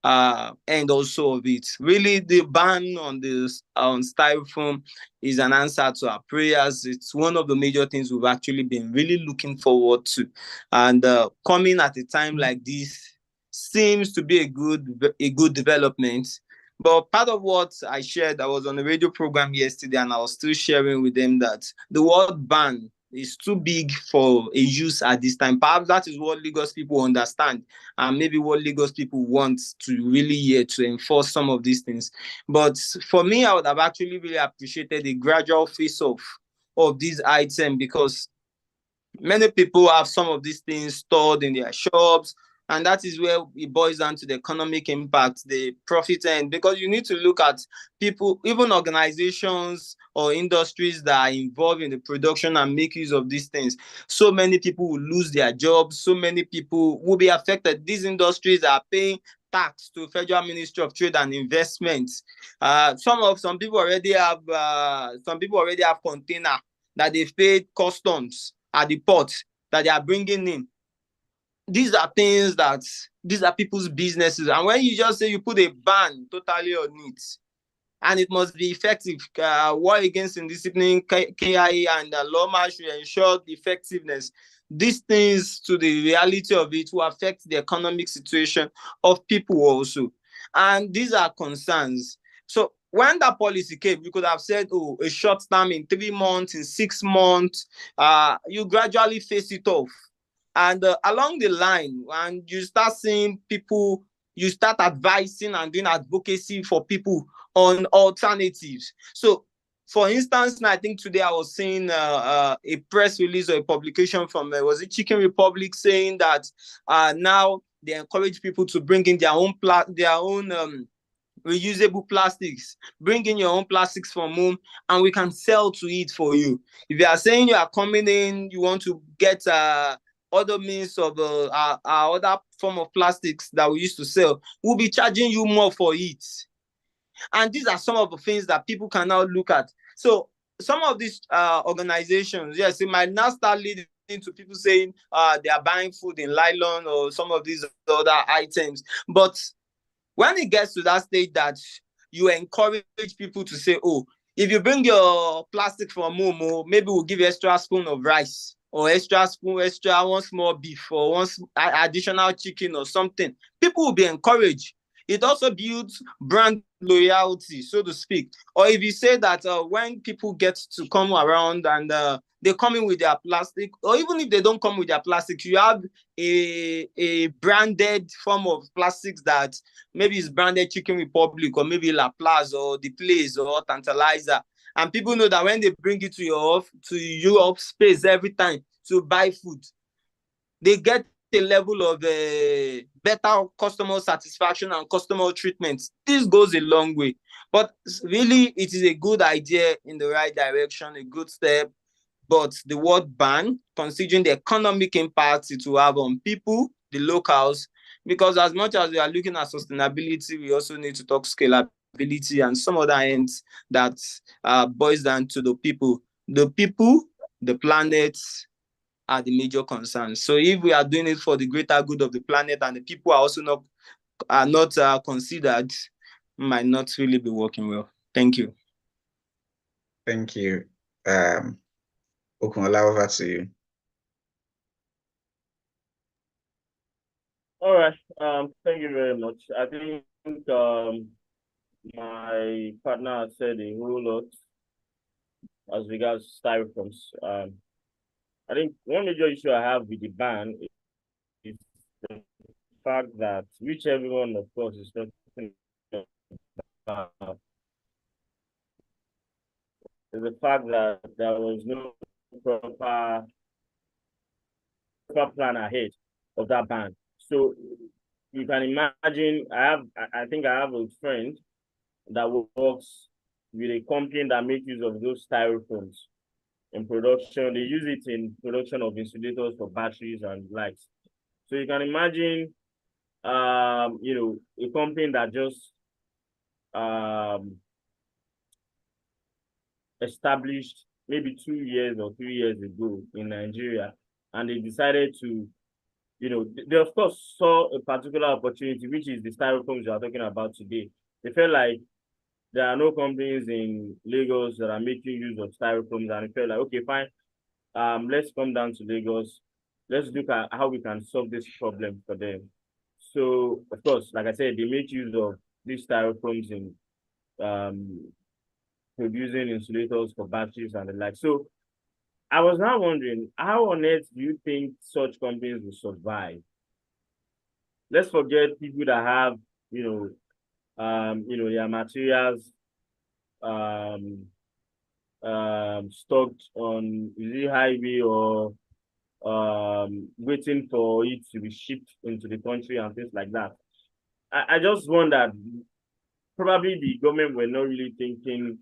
end also of it, really the ban on this on styrofoam is an answer to our prayers. It's one of the major things we've actually been really looking forward to, and coming at a time like this seems to be a good development. But part of what I shared, I was on a radio program yesterday, and I was still sharing with them that the word ban is too big for a use at this time. Perhaps that is what Lagos people understand, and maybe what Lagos people want to really hear to enforce some of these things. But for me, I would have actually really appreciated a gradual face off of these items, because many people have some of these things stored in their shops, and that is where it boils down to the economic impact, the profit end, because you need to look at people, even organizations or industries that are involved in the production and make use of these things. So many people will lose their jobs, so many people will be affected. These industries are paying tax to Federal Ministry of Trade and Investment. Some people already have container that they've paid customs at the port that they are bringing in. These are people's businesses. And when you just say you put a ban totally on it, and it must be effective, war against indiscipline, KIA, and the lawman should ensure the effectiveness. These things, to the reality of it, will affect the economic situation of people also. And these are concerns. So when that policy came, you could have said, oh, a short term in 3 months, in 6 months, you gradually face it off. And along the line, and you start seeing people, you start advising and doing advocacy for people on alternatives. So, for instance, I think today I was seeing a press release or a publication from, was it Chicken Republic, saying that now they encourage people to bring in their own reusable plastics. Bring in your own plastics from home, and we can sell to it for you. If you are saying you are coming in, you want to get other means of our other form of plastics that we used to sell, we'll be charging you more for it. And these are some of the things that people can now look at. So some of these organizations, yes, it might now start leading to people saying they are buying food in nylon or some of these other items. But when it gets to that stage that you encourage people to say, oh, if you bring your plastic from home, maybe we'll give you extra spoon of rice, or extra one small beef, or one additional chicken or something, people will be encouraged. It also builds brand loyalty, so to speak. Or if you say that when people get to come around and they come in with their plastic, or even if they don't come with their plastic, you have a branded form of plastics that maybe is branded Chicken Republic, or maybe La Plaza, or The Place, or Tantalizer. And people know that when they bring it to your space every time to buy food, they get a level of better customer satisfaction and customer treatment. This goes a long way. But really, it is a good idea in the right direction, a good step. But the word ban, considering the economic impact it will have on people, the locals, because as much as we are looking at sustainability, we also need to talk scalability and some other ends that boils down to the people. The people, the planet, are the major concerns. So if we are doing it for the greater good of the planet and the people are also not considered, might not really be working well. Thank you. Thank you. Okunola, over to you. All right. Thank you very much. I think my partner said a whole lot as regards styrofoams. I think one major issue I have with the ban is the fact that, which everyone, of course, is talking about, is the fact that there was no proper plan ahead of that ban. So you can imagine, I think I have a friend that works with a company that makes use of those styrofoams in production. They use it in production of insulators for batteries and lights. So you can imagine, a company that just established maybe 2 years or 3 years ago in Nigeria, and they decided to, they of course saw a particular opportunity, which is the styrofoams you are talking about today. They felt like there are no companies in Lagos that are making use of styrofoams, and they felt like, okay, fine, let's come down to Lagos. Let's look at how we can solve this problem for them. So, of course, like I said, they make use of these styrofoams in producing insulators for batteries and the like. So, I was now wondering, how on earth do you think such companies will survive? Let's forget people that have, their materials um, stocked on the highway or waiting for it to be shipped into the country and things like that. I just wondered, probably the government were not really thinking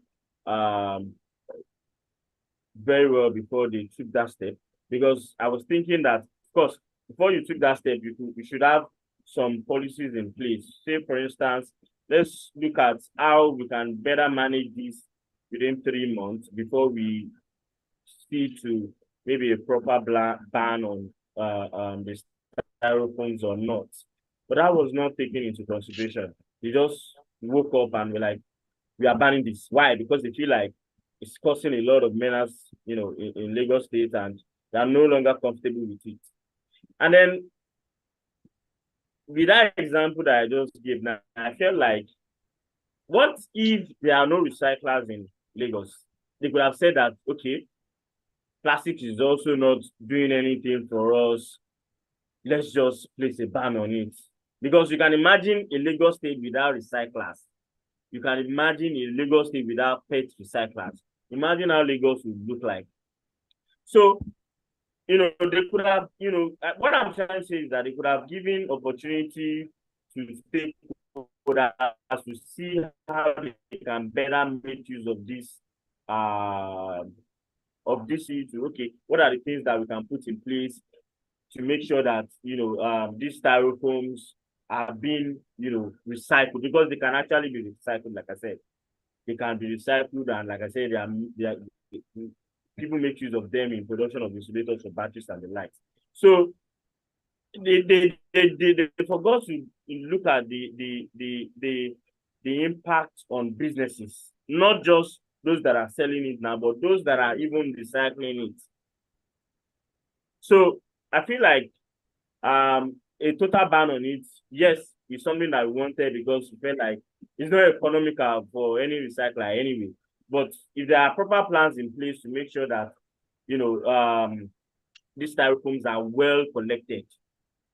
very well before they took that step. Because I was thinking that, of course, before you took that step, you should have some policies in place. Say, for instance, let's look at how we can better manage this within 3 months before we see to maybe a proper ban on the styrofoams or not. But that was not taken into consideration. They just woke up and were like, we are banning this. Why? Because they feel like it's causing a lot of menace, in Lagos State, and they are no longer comfortable with it. And then with that example that I just gave now, I felt like, what if there are no recyclers in Lagos? They could have said that, okay, plastic is also not doing anything for us. Let's just place a ban on it. Because you can imagine a Lagos State without recyclers. You can imagine a Lagos State without pet recyclers. Imagine how Lagos would look like. So, they could have, what I'm trying to say is that they could have given opportunity to stakeholders to see how they can better make use of this issue. Okay, what are the things that we can put in place to make sure that these styrofoams are being recycled, because they can actually be recycled. Like I said, they can be recycled, and like I said, people make use of them in production of insulators for batteries and the likes. So they forgot to look at the impact on businesses, not just those that are selling it now, but those that are even recycling it. So I feel like a total ban on it, yes, is something that we wanted, because we felt like it's not economical for any recycler anyway. But if there are proper plans in place to make sure that these styrofoams are well collected,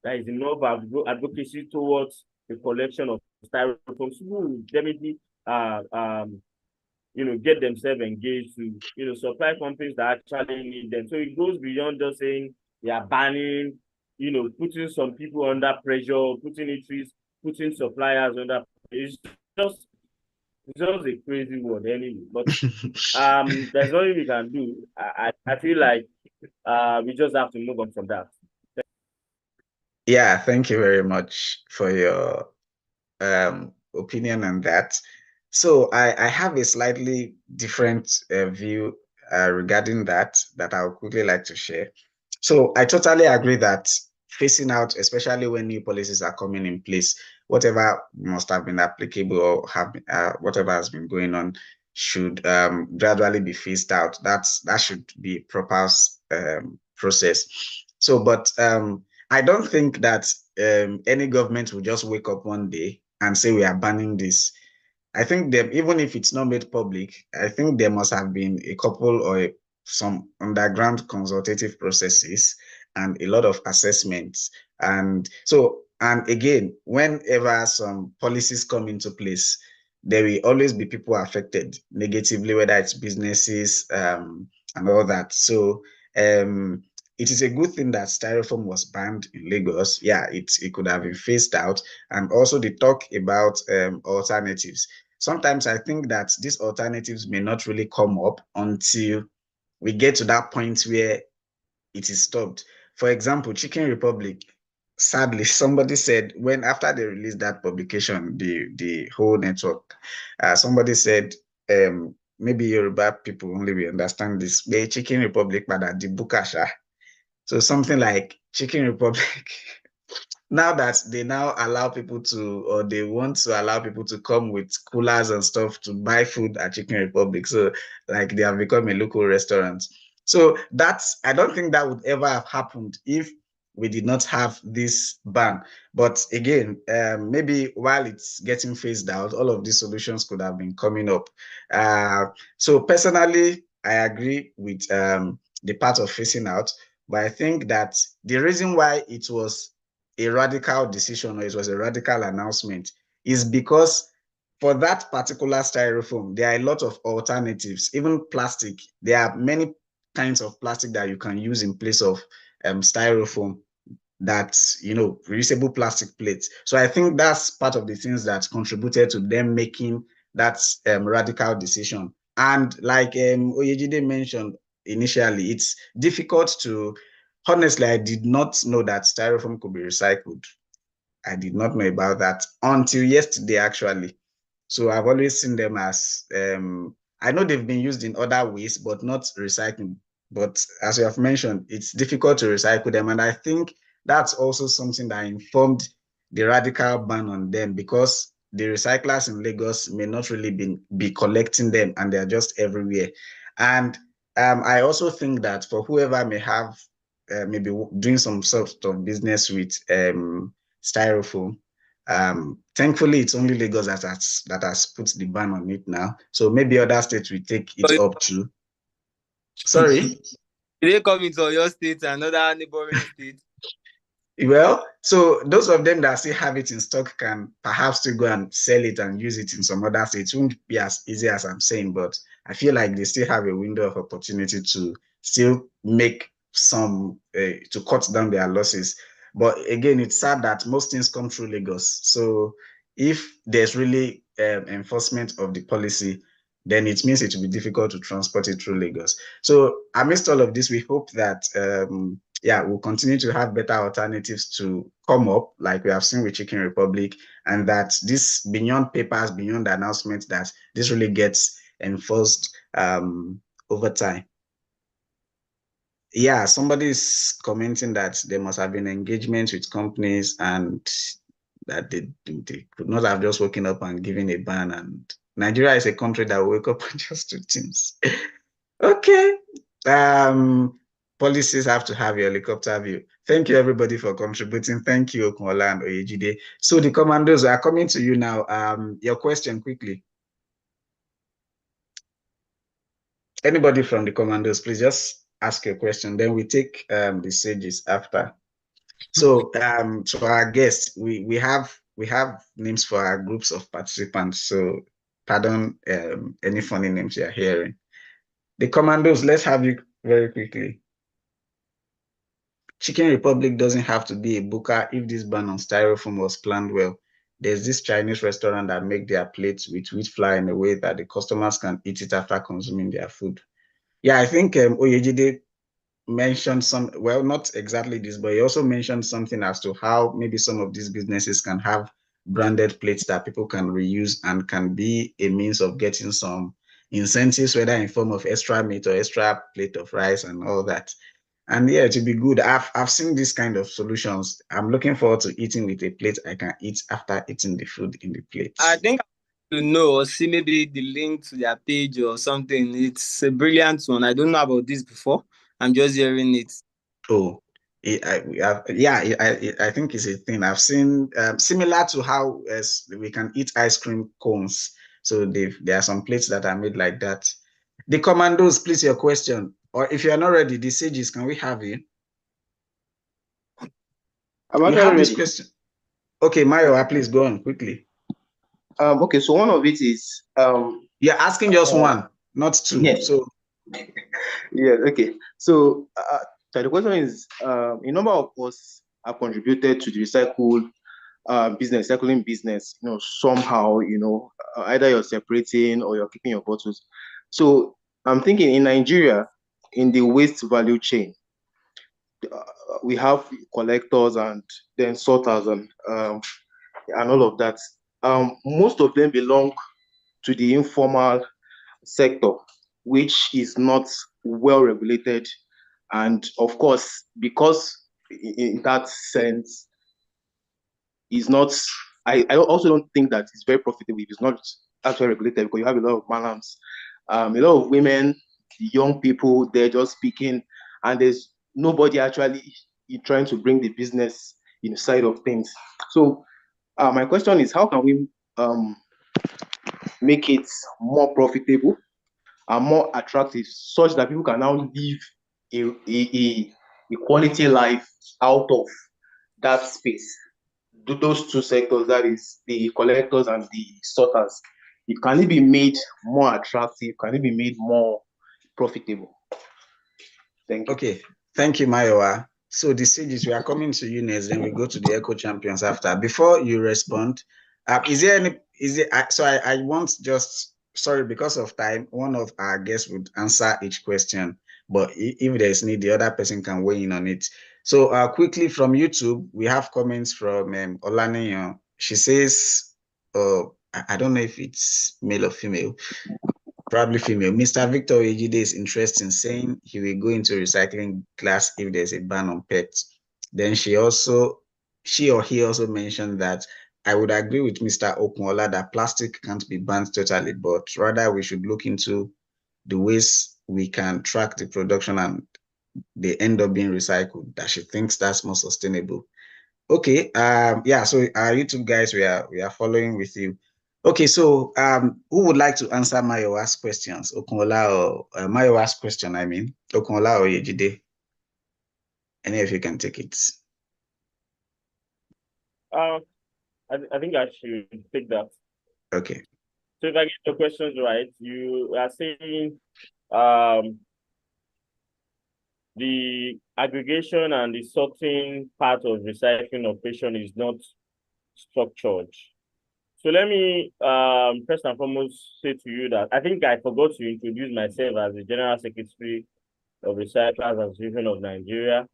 there is enough advocacy towards the collection of styrofoams, who will definitely get themselves engaged to supply companies that actually need them. So it goes beyond just saying they are banning, putting some people under pressure, putting suppliers under pressure. It's just a crazy word anyway. But there's nothing we can do. I feel like we just have to move on from that. Yeah, thank you very much for your opinion on that. So I have a slightly different view regarding that I'll quickly like to share. So I totally agree that phasing out, especially when new policies are coming in place, whatever must have been applicable or have been, whatever has been going on should gradually be phased out. That should be proper process. So, but I don't think that any government will just wake up one day and say we are banning this. I think that even if it's not made public, I think there must have been a couple or some underground consultative processes and a lot of assessments. And so, and again, whenever some policies come into place, there will always be people affected negatively, whether it's businesses and all that. So it is a good thing that styrofoam was banned in Lagos. Yeah, it could have been phased out. And also the talk about alternatives. Sometimes I think that these alternatives may not really come up until we get to that point where it is stopped. For example, Chicken Republic, sadly, somebody said when after they released that publication, the whole network, somebody said maybe Yoruba people only will understand this. The Chicken Republic, but at the Bukasha. So something like Chicken Republic. Now that they now allow people to, or they want to allow people to come with coolers and stuff to buy food at Chicken Republic. So like they have become a local restaurant. So that's, I don't think that would ever have happened if we did not have this ban. But again, maybe while it's getting phased out, all of these solutions could have been coming up. So personally, I agree with the part of phasing out, but I think that the reason why it was a radical decision, or it was a radical announcement, is because for that particular styrofoam, there are a lot of alternatives, even plastic. There are many kinds of plastic that you can use in place of styrofoam, that, reusable plastic plates. So I think that's part of the things that contributed to them making that radical decision. And like Oyejide mentioned initially, it's difficult to, honestly, I did not know that styrofoam could be recycled. I did not know about that until yesterday, actually. So I've always seen them as, I know they've been used in other ways, but not recycling. But as you have mentioned, it's difficult to recycle them. And I think that's also something that informed the radical ban on them, because the recyclers in Lagos may not really be collecting them, and they're just everywhere. And I also think that for whoever may have maybe doing some sort of business with styrofoam, thankfully, it's only Lagos that has put the ban on it now. So maybe other states will take it up too. Sorry? They come into your state and other neighboring states. Well, so those of them that still have it in stock can perhaps still go and sell it and use it in some other states. It won't be as easy as I'm saying, but I feel like they still have a window of opportunity to still make some, to cut down their losses. But again, it's sad that most things come through Lagos. So if there's really enforcement of the policy, then it means it will be difficult to transport it through Lagos. So amidst all of this, we hope that we'll continue to have better alternatives to come up, like we have seen with Chicken Republic, and that this, beyond papers, beyond announcements, that this really gets enforced over time. Yeah, somebody is commenting that there must have been engagement with companies, and that they could not have just woken up and given a ban. And Nigeria is a country that will wake up and just do things. Okay. Policies have to have a helicopter view. Thank you, everybody, for contributing. Thank you, Okunola and Oyejide. So the commandos are coming to you now. Your question quickly. Anybody from the commandos, please just ask your question. Then we take the sages after. So to our guests, we have names for our groups of participants. So pardon any funny names you're hearing. The commandos, let's have you very quickly. Chicken Republic doesn't have to be a booker if this ban on styrofoam was planned well. There's this Chinese restaurant that make their plates with wheat flour in a way that the customers can eat it after consuming their food. Yeah, I think Oyejide mentioned some, well, not exactly this, but he also mentioned something as to how maybe some of these businesses can have branded plates that people can reuse and can be a means of getting some incentives, whether in form of extra meat or extra plate of rice and all that. And yeah, to be good, I've seen this kind of solutions. I'm looking forward to eating with a plate I can eat after eating the food in the plate. I think to know or see maybe the link to their page or something. It's a brilliant one. I don't know about this before. I'm just hearing it. Oh, I think it's a thing. I've seen similar to how we can eat ice cream cones. So there are some plates that are made like that. The commandos, please, your question. Or if you are not ready, the sages, can we have you? I'm you actually have this ready. question. Okay, Mayo, please go on quickly. Okay, so one of it is you're asking just one, not two. Yes. So yeah, okay. So the question is, a number of us have contributed to the recycling business, somehow, either you're separating or you're keeping your bottles. So I'm thinking in Nigeria, in the waste value chain, we have collectors and then sorters and all of that. Most of them belong to the informal sector, which is not well regulated. And of course, because in that sense, is not, I also don't think that it's very profitable if it's not actually regulated, because you have a lot of balance. A lot of women, young people, they're just speaking, and there's nobody actually trying to bring the business inside of things. So my question is, how can we make it more profitable and more attractive, such that people can now live a quality life out of that space? Those two sectors, that is the collectors and the sorters, can it be made more attractive? Can it be made more profitable? Thank you. Okay, thank you, Mayowa. So the sages, we are coming to you next, then we go to the Echo Champions after. Before you respond, I want just, sorry, because of time, one of our guests would answer each question, but if there's need, the other person can weigh in on it. So quickly from YouTube, we have comments from Olaniyan. She says, I don't know if it's male or female, probably female. Mr. Victor Ejide is interested in saying he will go into recycling glass if there's a ban on PET. Then she or he also mentioned that I would agree with Mr. Okunola that plastic can't be banned totally, but rather we should look into the ways we can track the production and they end up being recycled, that she thinks that's more sustainable. Okay, yeah, so YouTube guys, we are following with you. Okay, so who would like to answer Mayowa's questions? Okunola or Mayowa's question, I mean, Okunola or Yejide? Any of you can take it. I think I should take that. Okay. So if I get your questions right, you are saying the aggregation and the sorting part of recycling operation is not structured. So let me first and foremost say to you that I think I forgot to introduce myself as the General Secretary of Recyclers Association of Nigeria.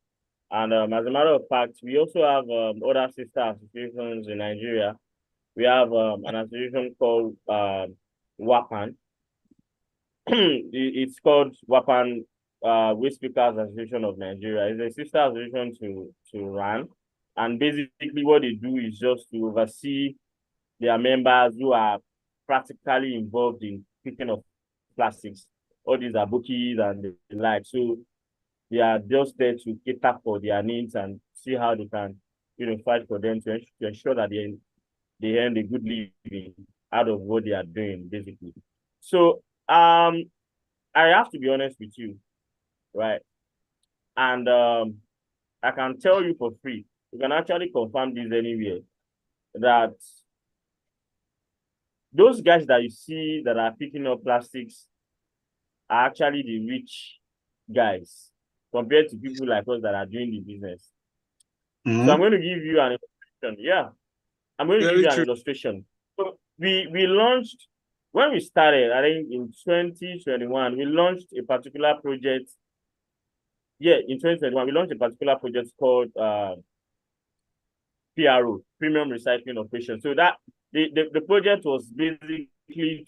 And as a matter of fact, we also have other sister associations in Nigeria. We have an association called WAPAN. It's called WAPAN Waste Pickers Association of Nigeria. It's a sister association to RAN. And basically what they do is just to oversee their members who are practically involved in picking of plastics. All these are bookies and the like. So they are just there to cater for their needs and see how they can, fight for them to ensure that they earn a good living out of what they are doing, basically. So I have to be honest with you, right? And I can tell you for free, you can actually confirm this anywhere, that those guys that you see that are picking up plastics are actually the rich guys compared to people like us that are doing the business. Mm-hmm. So I'm going to give you an illustration. Yeah, I'm going to give you an illustration. So we launched, when we started, I think in 2021, we launched a particular project. Yeah, in 2021, we launched a particular project called PRO, Premium Recycling Operation. So that the project was basically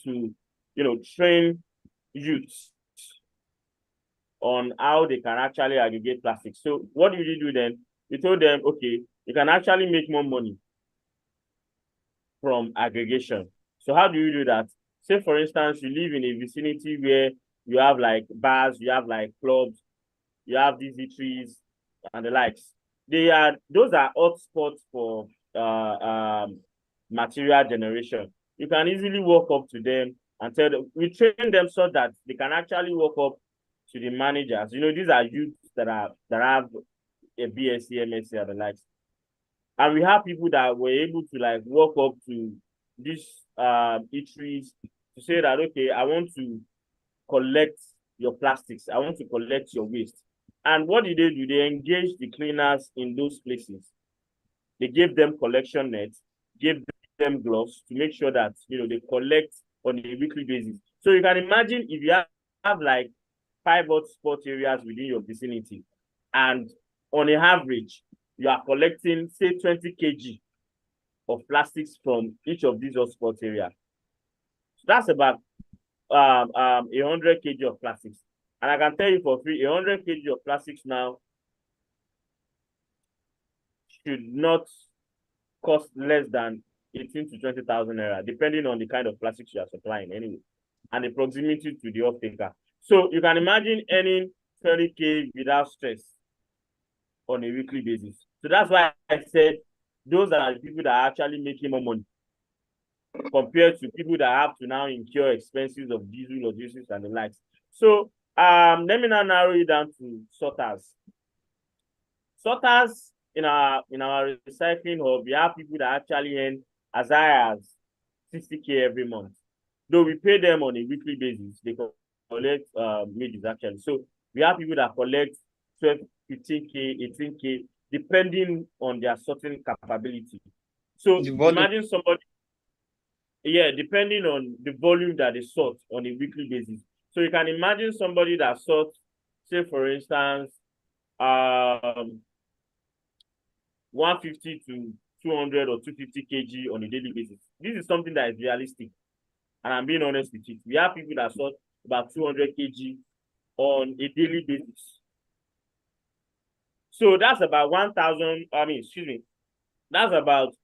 to, train youths on how they can actually aggregate plastic. So what did we do then? We told them, okay, you can actually make more money from aggregation. So how do you do that? Say, for instance, you live in a vicinity where you have like bars, you have like clubs, you have these eateries and the likes. Those are hotspots for material generation. You can easily walk up to them and tell them, we train them so that they can actually walk up to the managers. These are youths that have a BSc, MSc, and the likes. And we have people that were able to like walk up to these eateries to say that, okay, I want to collect your plastics. I want to collect your waste. And what did they do? They engaged the cleaners in those places. They gave them collection nets, gave them gloves to make sure that, they collect on a weekly basis. So you can imagine if you have like 5 hotspot areas within your vicinity, and on an average, you are collecting, say, 20 kg of plastics from each of these hotspot areas. So that's about 100 kg of plastics. And I can tell you for free, 100 kg of plastics now should not cost less than 18 to 20,000 naira, depending on the kind of plastics you are supplying anyway, and the proximity to the off-taker. So you can imagine earning 20K without stress on a weekly basis. So that's why I said those are the people that are actually making more money compared to people that have to now incur expenses of diesel, logistics, and the likes. So let me now narrow it down to sorters. Sorters in our recycling hub, we have people that actually earn as high as 60K every month. Though we pay them on a weekly basis, they collect wages actually. So we have people that collect 12, 15K, 18K, depending on their sorting capability. So imagine somebody, depending on the volume that they sort on a weekly basis. So you can imagine somebody that sorts, say for instance, 150 to 200 or 250 kg on a daily basis. This is something that is realistic. And I'm being honest with you. We have people that sort about 200 kg on a daily basis. So that's about 1,000, that's about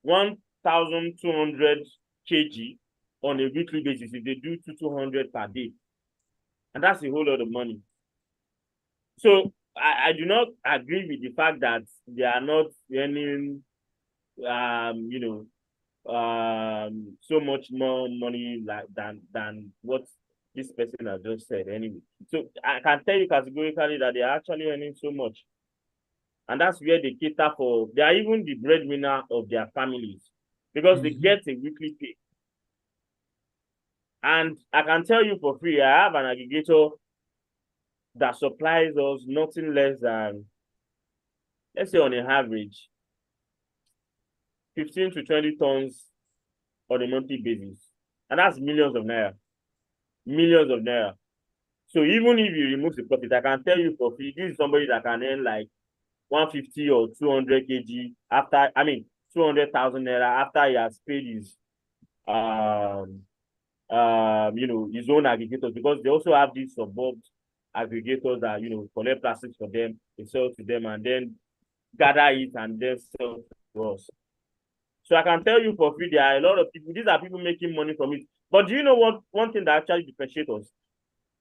1,200 kg on a weekly basis if they do 200 per day. And that's a whole lot of money. So I do not agree with the fact that they are not earning, so much more money than what this person has just said anyway. So I can tell you categorically that they are actually earning so much. And that's where they cater for. They are even the breadwinner of their families because they get a weekly pay. And I can tell you for free, I have an aggregator that supplies us nothing less than, let's say on an average, 15 to 20 tons on a monthly basis. And that's millions of naira. Millions of naira. So even if you remove the profit, I can tell you for free, this is somebody that can earn like 150 or 200 kg after, 200,000 naira after he has paid his, his own aggregators, because they also have these subbed aggregators that, collect plastics for them, they sell to them, and then gather it and then sell to us. So I can tell you for free, there are a lot of people, these are people making money from it. But do you know what? One thing that actually differentiates us?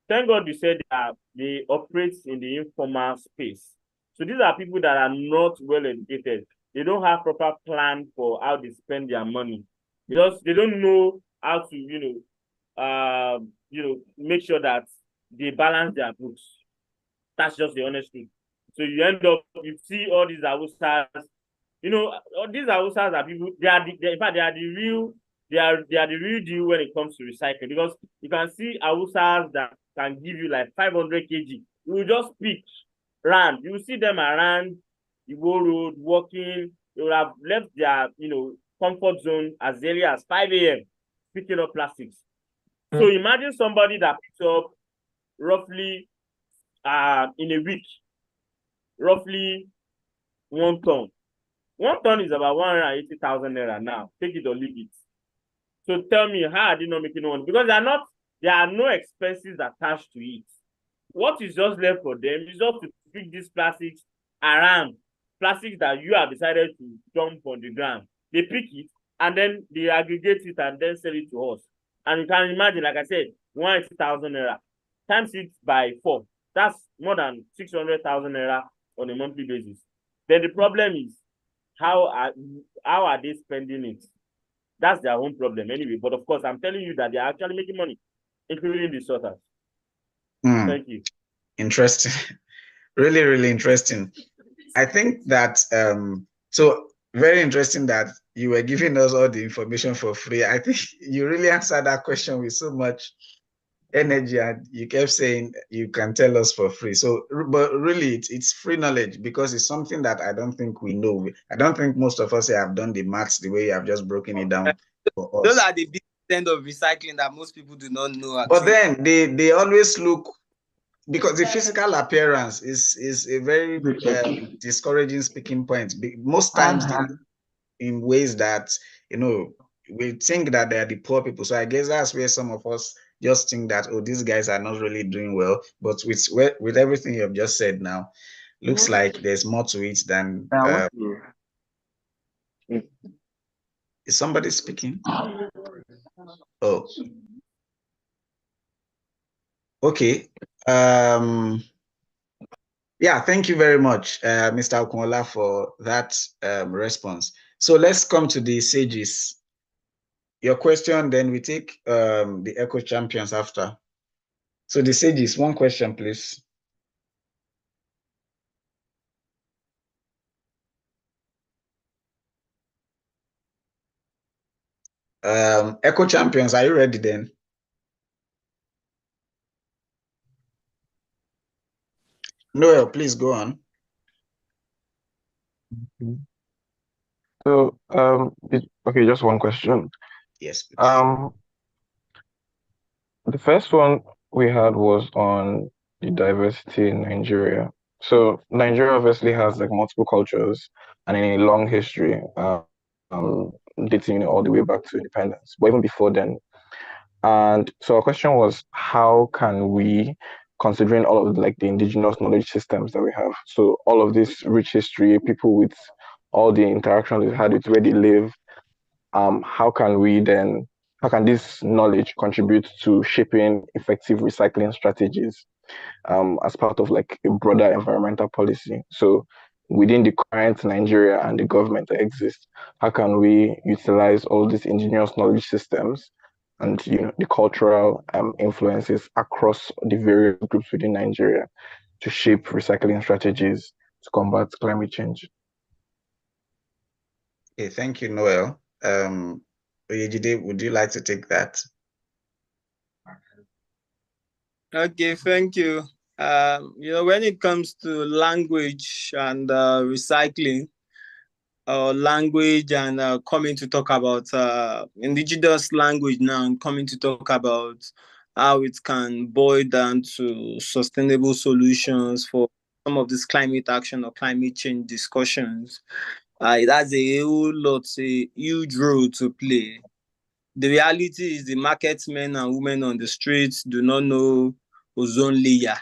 Thank God you said that they operate in the informal space. So these are people that are not well educated. They don't have proper plan for how they spend their money. Because they don't know how to, make sure that they balance their books. That's just the honest truth. So you end up, you see all these Awusas, all these Awusas are people, in fact, they are the real deal when it comes to recycling, because you can see Awusas that can give you like 500 kg. You will just pick round. You will see them around the road walking. They will have left their, comfort zone as early as 5 a.m. picking up plastics. So imagine somebody that picks up roughly in a week, roughly 1 ton. 1 ton is about 180,000 naira now. Take it or leave it. So tell me, how are they not making money? Because there are no expenses attached to it. What is just left for them is just to pick these plastics around, plastics that you have decided to dump on the ground. They pick it and then they aggregate it and then sell it to us. And you can imagine, like I said, 180,000 naira times it by 4. That's more than 600,000 naira on a monthly basis. Then the problem is, how are they spending it? That's their own problem anyway. But of course, I'm telling you that they're actually making money, including the sorters. Thank you. Interesting. Really, really interesting. I think that, so very interesting that you were giving us all the information for free. I think you really answered that question with so much energy, and you kept saying you can tell us for free. So, but really, it's free knowledge, because it's something that I don't think we know. I don't think most of us have done the maths the way you have just broken it down for us. Those are the big end of recycling that most people do not know. But then they always look, because the physical appearance is a very discouraging speaking point. Most times in ways that, we think that they are the poor people. So I guess that's where some of us just think that, oh, these guys are not really doing well. But with everything you have just said now, looks like there's more to it than. Is somebody speaking? Oh. Okay. Yeah, thank you very much, Mr. Okunola, for that response. So let's come to the sages. Your question, then we take the Echo Champions after. So the sages, one question, please. Echo Champions, are you ready then? Noel, please go on. So, okay, just one question. Yes, please. The first one we had was on the diversity in Nigeria. So Nigeria obviously has like multiple cultures and a long history, dating all the way back to independence, but even before then. And so our question was, how can we, considering all of like the indigenous knowledge systems that we have, so all of this rich history, people with all the interactions we've had with where they live, how can this knowledge contribute to shaping effective recycling strategies as part of like a broader environmental policy? So within the current Nigeria and the government that exists, how can we utilize all these indigenous knowledge systems and the cultural influences across the various groups within Nigeria to shape recycling strategies to combat climate change? Okay, thank you, Noel. Oyejide, would you like to take that? Okay, thank you. When it comes to language and recycling, or language and coming to talk about indigenous language now and coming to talk about how it can boil down to sustainable solutions for some of this climate action or climate change discussions. It has a whole lot, a huge role to play. The reality is the market men and women on the streets do not know ozone layer,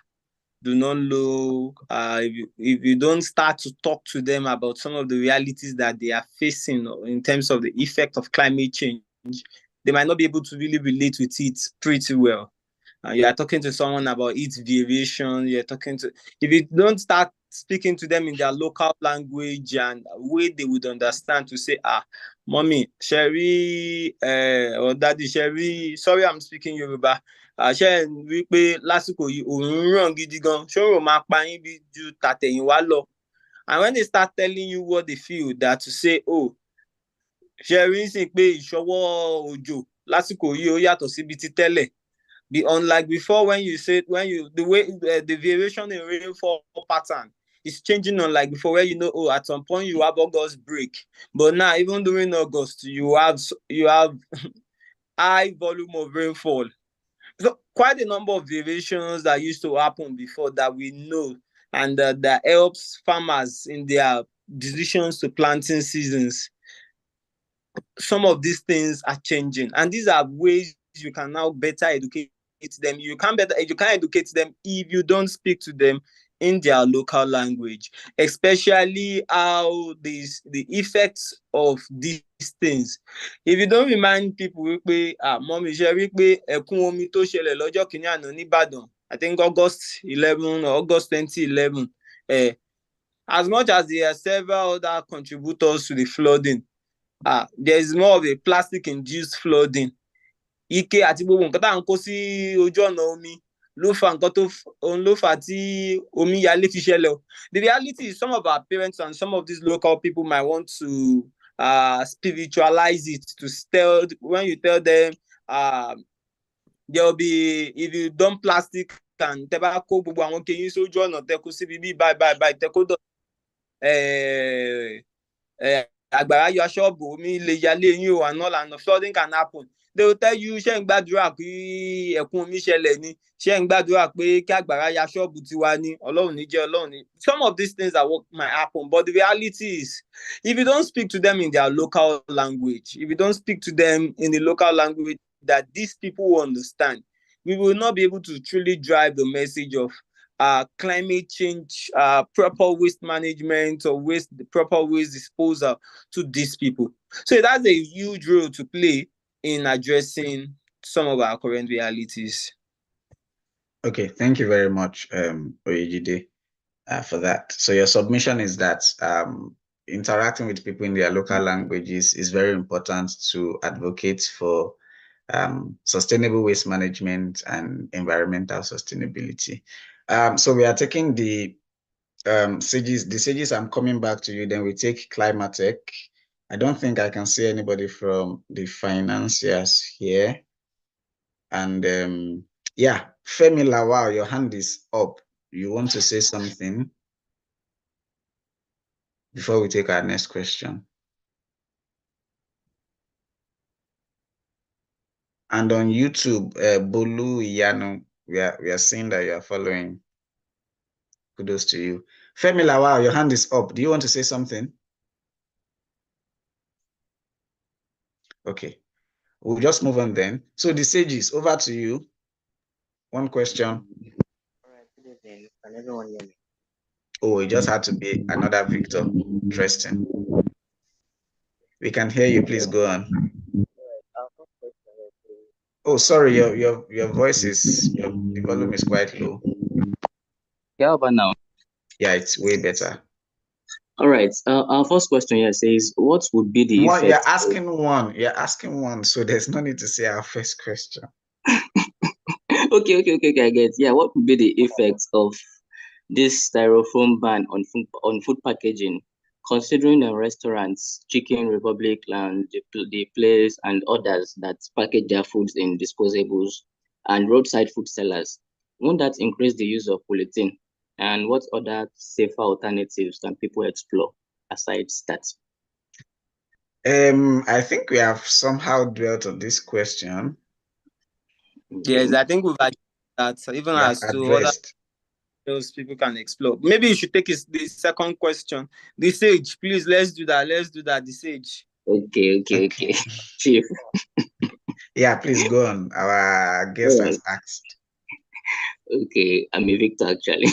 do not know if you don't start to talk to them about some of the realities that they are facing in terms of the effect of climate change, they might not be able to really relate with it pretty well. You are talking to someone about its variation. You're talking to, if you don't start speaking to them in their local language and way they would understand, to say, mommy, Sherry, or daddy, Sherry, sorry, I'm speaking Yoruba. Ṣé rí pé lásìkò yìí òòrùn ràn gidi gan, ṣòro máa pa yín bí ju tàtẹ̀yìnwá lọ. And when they start telling you what they feel, that to say, oh, ṣe rí sí pé ìṣọwọ́ òjò lásìkò yìí ó yàtọ̀ síbi ti tẹ́lẹ̀. Unlike before, when the way the variation in rainfall pattern is changing, unlike before, where at some point you have August break, but now even during August you have high volume of rainfall. So quite a number of variations that used to happen before that we know, and that helps farmers in their decisions to planting seasons. Some of these things are changing, and these are ways you can now better educate them. You can't educate them if you don't speak to them in their local language, especially how the effects of these things. If you don't remind people, mommy, ṣe rí pé ẹ̀kún omi tó ṣẹlẹ̀ lọ́jọ́ kìíní àná nìbàdàn, I think August 11 or August 2011, as much as there are several other contributors to the flooding, there is more of a plastic-induced flooding. Ike àti gbogbo nǹkan tá à ń kó sí ojú ọ̀nà omi ló fa nǹkan ló fà tí omi yalé fi ṣẹlẹ̀. The reality is some of our parents and some of these local people might want to spiritualize it, when you tell them there will be, if you dump plastic and tẹ́ bá kó gbogbo àwọn kẹyìn sójú ọ̀nà tẹ́ kó síbi bí báyìí tẹ́ kó dọ̀ àgbàrá yọ ṣọ́ọ̀bù omi lè yalé yín o, and all, and flooding can happen. They will tell you, ṣé ń gbàdúrà kí ẹ̀kún omi ṣẹlẹ̀ ni, ṣé ń gbàdúrà pé kí àgbàrá ya ṣọ́ọ̀bù tiwa ni, Ọlọ́run ní jẹ́ Ọlọ́run ní. Some of these things are what might happen, but the reality is, if you don't speak to them in their local language, if you don't speak to them in the local language that these people will understand, we will not be able to truly drive the message of climate change, proper waste management, or proper waste disposal to these people. So that's a huge role to play in addressing some of our current realities. Okay, thank you very much, Oyejide, for that. So your submission is that interacting with people in their local languages is very important to advocate for sustainable waste management and environmental sustainability. So we are taking the SAGEs. The SAGEs, I'm coming back to you. Then we take Climatech. I don't think I can see anybody from the financiers here. And yeah, Femi Lawal, your hand is up. You want to say something before we take our next question? And on YouTube, Bolu Iyanu, we are seeing that you are following. Kudos to you. Femi Lawal, your hand is up. Do you want to say something? Okay, we'll just move on then. So the SAGEs, over to you. One question. All right, good evening. Can everyone hear me? Oh, it just had to be another Victor. Interesting. We can hear you. Please go on. Oh, sorry, your voice is the volume is quite low. Yeah, how about now? Yeah, it's way better. All right. Our first question here says, what would be the effect? You're asking one, so there's no need to say our first question. Okay, I get. Yeah, what would be the effect of this styrofoam ban on food packaging, considering the restaurants, Chicken Republic, and the place and others that package their foods in disposables, and roadside food sellers? Won't that increase the use of polythene? And what other safer alternatives can people explore aside that? I think we have somehow dwelt on this question. Yes, I think we've addressed that, even as to other those people can explore. Maybe you should take the second question. The SAGE, please, let's do that. The SAGE. Okay. Chief. Yeah, please go on. Our guest has asked. Okay, I'm a Victor actually.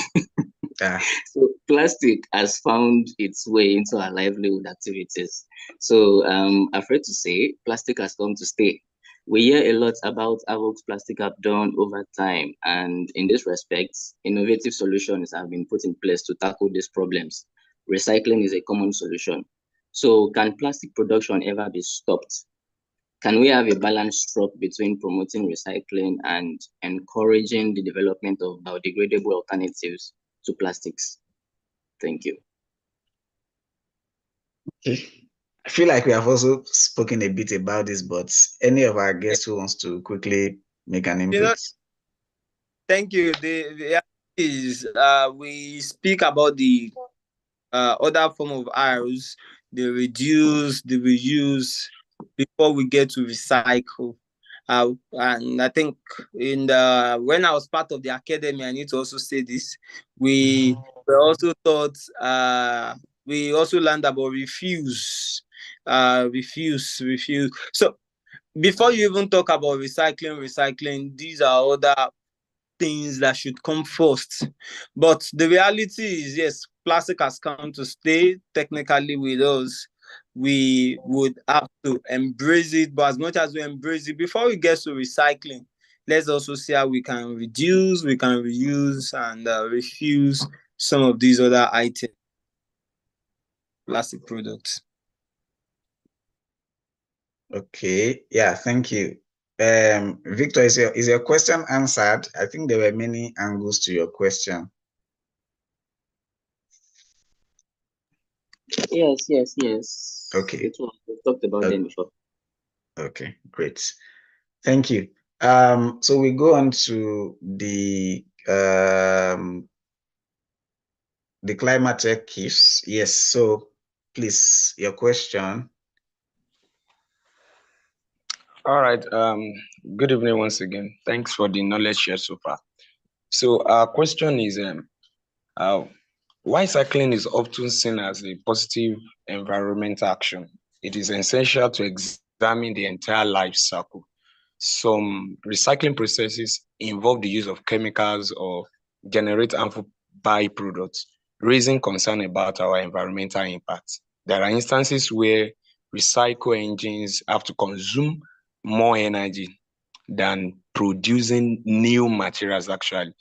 So plastic has found its way into our livelihood activities. So I'm afraid to say plastic has come to stay. We hear a lot about havoc plastic have done over time, and in this respect, innovative solutions have been put in place to tackle these problems. Recycling is a common solution. So can plastic production ever be stopped? Can we have a balance struck between promoting recycling and encouraging the development of biodegradable alternatives to plastics? Thank you. Okay. I feel like we have also spoken a bit about this, but any of our guests who wants to quickly make an input? Thank you. The is we speak about the other form of R's, the reduce, the reuse, before we get to recycle. And I think when I was part of the academy, I need to also say this. We also taught, we also learned about refuse. So before you even talk about recycling, these are other things that should come first. But the reality is, yes, plastic has come to stay technically with us. We would have to embrace it, but as much as we embrace it, before we get to recycling, let's also see how we can reduce, we can reuse, and refuse some of these other items, plastic products. Okay, yeah, thank you. Victor, is your question answered? I think there were many angles to your question. Yes. Okay. We talked about them before. Okay, great. Thank you. So we go on to the Climatech case. Yes, so please, your question. All right. Good evening once again. Thanks for the knowledge shared so far. So our question is, why cycling is often seen as a positive environmental action? It is essential to examine the entire life cycle. Some recycling processes involve the use of chemicals or generate harmful byproducts, raising concern about our environmental impact. There are instances where recycle engines have to consume more energy than producing new materials actually.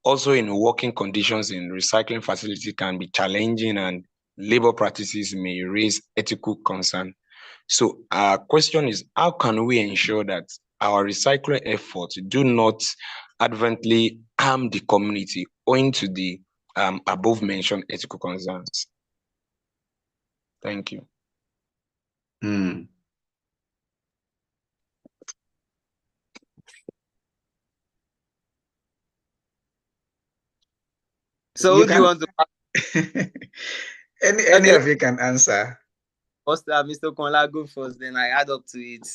Also, working conditions in recycling facility can be challenging and labor practices may raise ethical concern. So our question is, how can we ensure that our recycling efforts do not adversely harm the community owing to the above mentioned ethical concerns? Thank you. So who do you want to any of you can answer. First, Mr. Konla, go first, then I add up to it.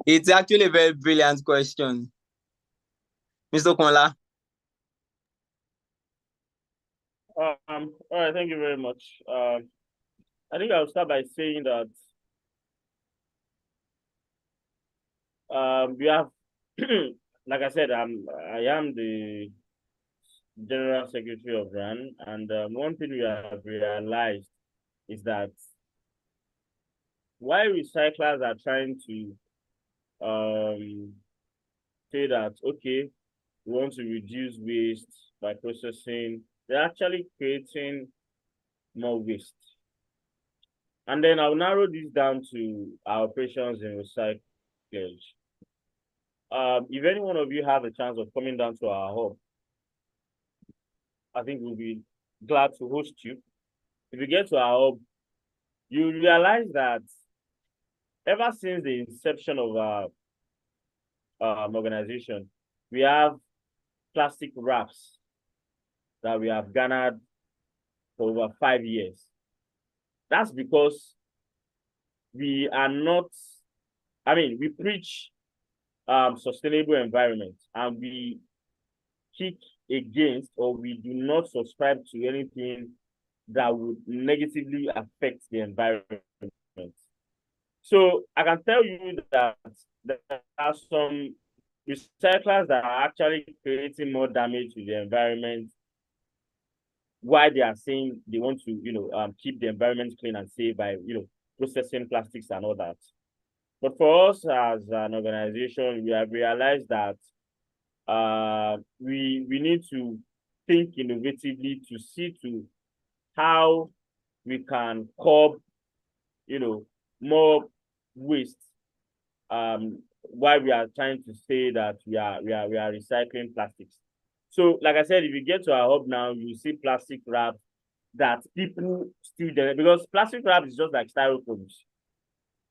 It's actually a very brilliant question. Mr. Konla. All right, thank you very much. I think I'll start by saying that we have, like I said, I am the General Secretary of RAN, and one thing we have realized is that while recyclers are trying to say that, okay, we want to reduce waste by processing, they're actually creating more waste. And then I'll narrow this down to our operations in recyclage. If any one of you have a chance of coming down to our hub, I think we'll be glad to host you. If you get to our hub, you realize that ever since the inception of our organization, we have plastic wraps that we have garnered for over 5 years. That's because we are not, we preach sustainable environment, and we kick against, or we do not subscribe to anything that would negatively affect the environment. So I can tell you that there are some recyclers that are actually creating more damage to the environment, why they are saying they want to, keep the environment clean and safe by, processing plastics and all that. But for us as an organization, we have realized that we need to think innovatively to see to how we can curb, more waste. Why we are trying to say that we are recycling plastics. So, like I said, if you get to our hub now, you see plastic wrap that people still generate, because plastic wrap is just like styrofoams.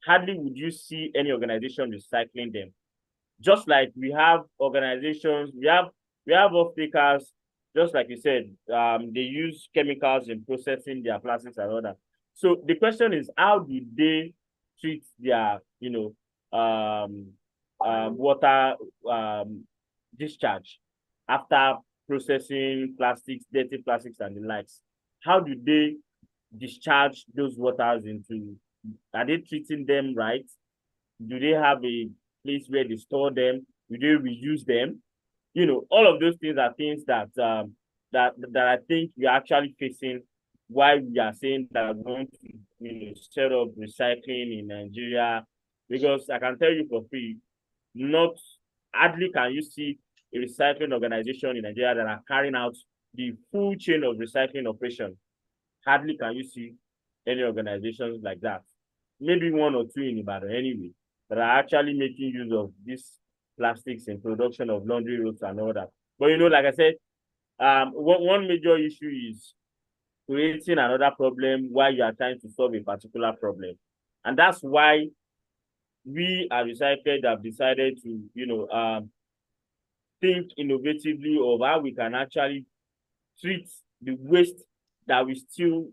Hardly would you see any organization recycling them. Just like we have organizations, we have off-takers, just like you said, they use chemicals in processing their plastics and all that. So the question is, how do they treat their, water discharge after processing plastics, dirty plastics, and the likes? How do they discharge those waters into? Are they treating them right? Do they have a place where they store them? Do they reuse them? All of those things are things that that I think we are actually facing. Why we are saying that we want to set up recycling in Nigeria, because I can tell you for free, not hardly can you see a recycling organization in Nigeria that are carrying out the full chain of recycling operation. Hardly can you see any organizations like that. Maybe one or two in Ibadan anyway, that are actually making use of these plastics in production of laundry routes and all that. But like I said, one major issue is creating another problem while you are trying to solve a particular problem. And that's why we at Recycled have decided to, think innovatively of how we can actually treat the waste that we still,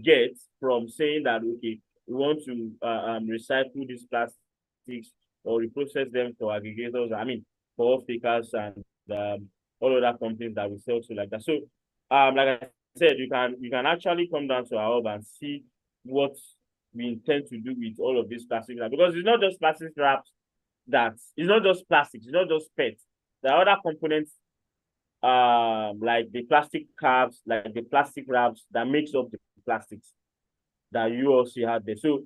get from saying that, okay, we want to recycle these plastics or reprocess them for aggregators, for off-takers and all other companies that we sell to like that. So, like I said, you can actually come down to our hub and see what we intend to do with all of these plastics, because it's not just plastic wraps, it's not just plastics, it's not just PET there are other components, like the plastic caps, like the plastic wraps that makes up the plastics that you also have there. So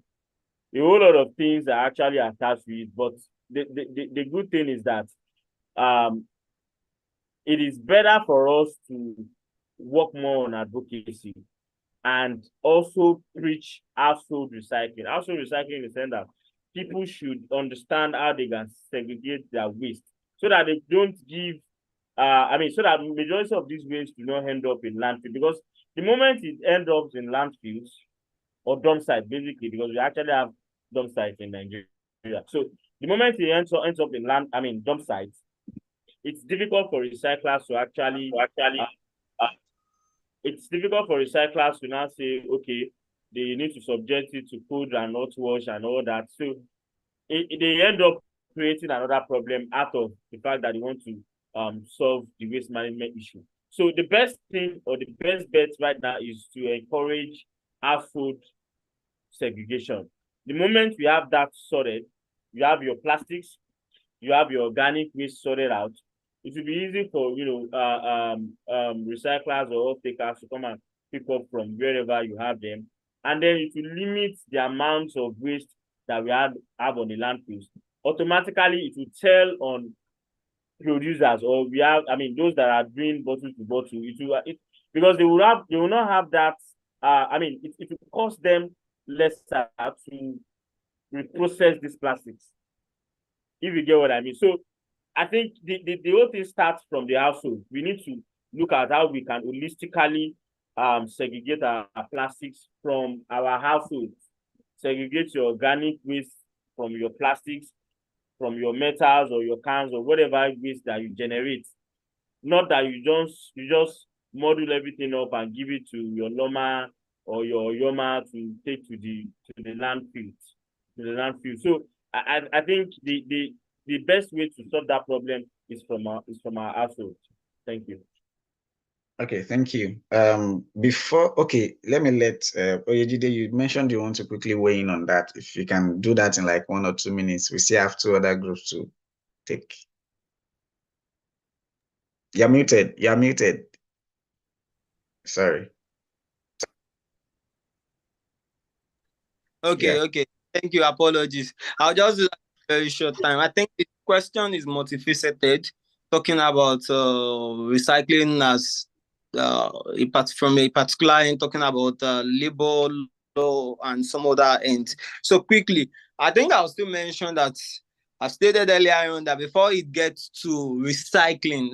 a whole lot of things are actually attached to it. But the good thing is that it is better for us to work more on advocacy and also preach household recycling. Household recycling in the sense that people should understand how they can segregate their waste so that they don't give, so that majority of these waste do not end up in landfill. Because the moment it ends up in landfills or dump sites, basically, because we actually have dump sites in Nigeria. So the moment it ends up in dump sites, it's difficult for recyclers to actually it's difficult for recyclers to now say, okay, they need to subject it to food and not wash and all that. So they end up creating another problem out of the fact that they want to solve the waste management issue. So the best thing or the best bet right now is to encourage household segregation. The moment we have that sorted, you have your plastics, you have your organic waste sorted out, it will be easy for recyclers or off-takers to come and pick up from wherever you have them, and then it will limit the amount of waste that we have on the landfills. Automatically, it will tell on producers, or those that are doing bottle to bottle. Because they will not have that. It will cost them lesser to reprocess these plastics, if you get what I mean. So I think the whole thing starts from the household. We need to look at how we can holistically segregate our plastics from our households. Segregate your organic waste from your plastics, from your metals or your cans or whatever waste that you generate. Not that you just model everything up and give it to your Loma or your Yoma to take to the landfill. So I think the best way to solve that problem is from our household. Thank you. Okay, thank you. Let me let Oyejide, you mentioned you want to quickly weigh in on that. If you can do that in like 1 or 2 minutes, we still have 2 other groups to take. You're muted. Sorry. Okay. Thank you. Apologies. I'll just do that in a very short time. I think the question is multifaceted, talking about recycling as from a particular end, talking about labor law and some other ends. So quickly, I think I'll still mention that I stated earlier on that before it gets to recycling,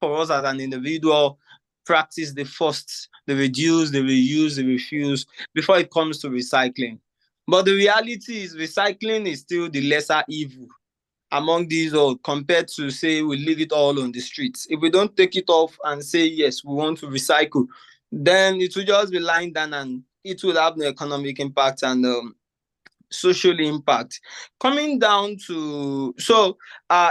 for us as an individual, practice the first, the reduce, the reuse, the refuse, before it comes to recycling. But the reality is recycling is still the lesser evil among these all, compared to, say, we leave it all on the streets. If we don't take it off and say, yes, we want to recycle, then it will just be lying down and it will have no economic impact and social impact. Coming down to,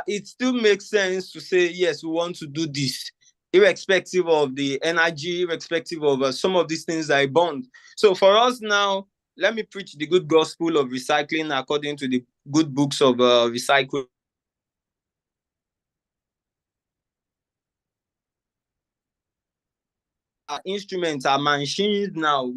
it still makes sense to say, yes, we want to do this, irrespective of the energy, irrespective of some of these things that I bond. So for us now, let me preach the good gospel of recycling according to the good books of recycling. Instruments, our machines now,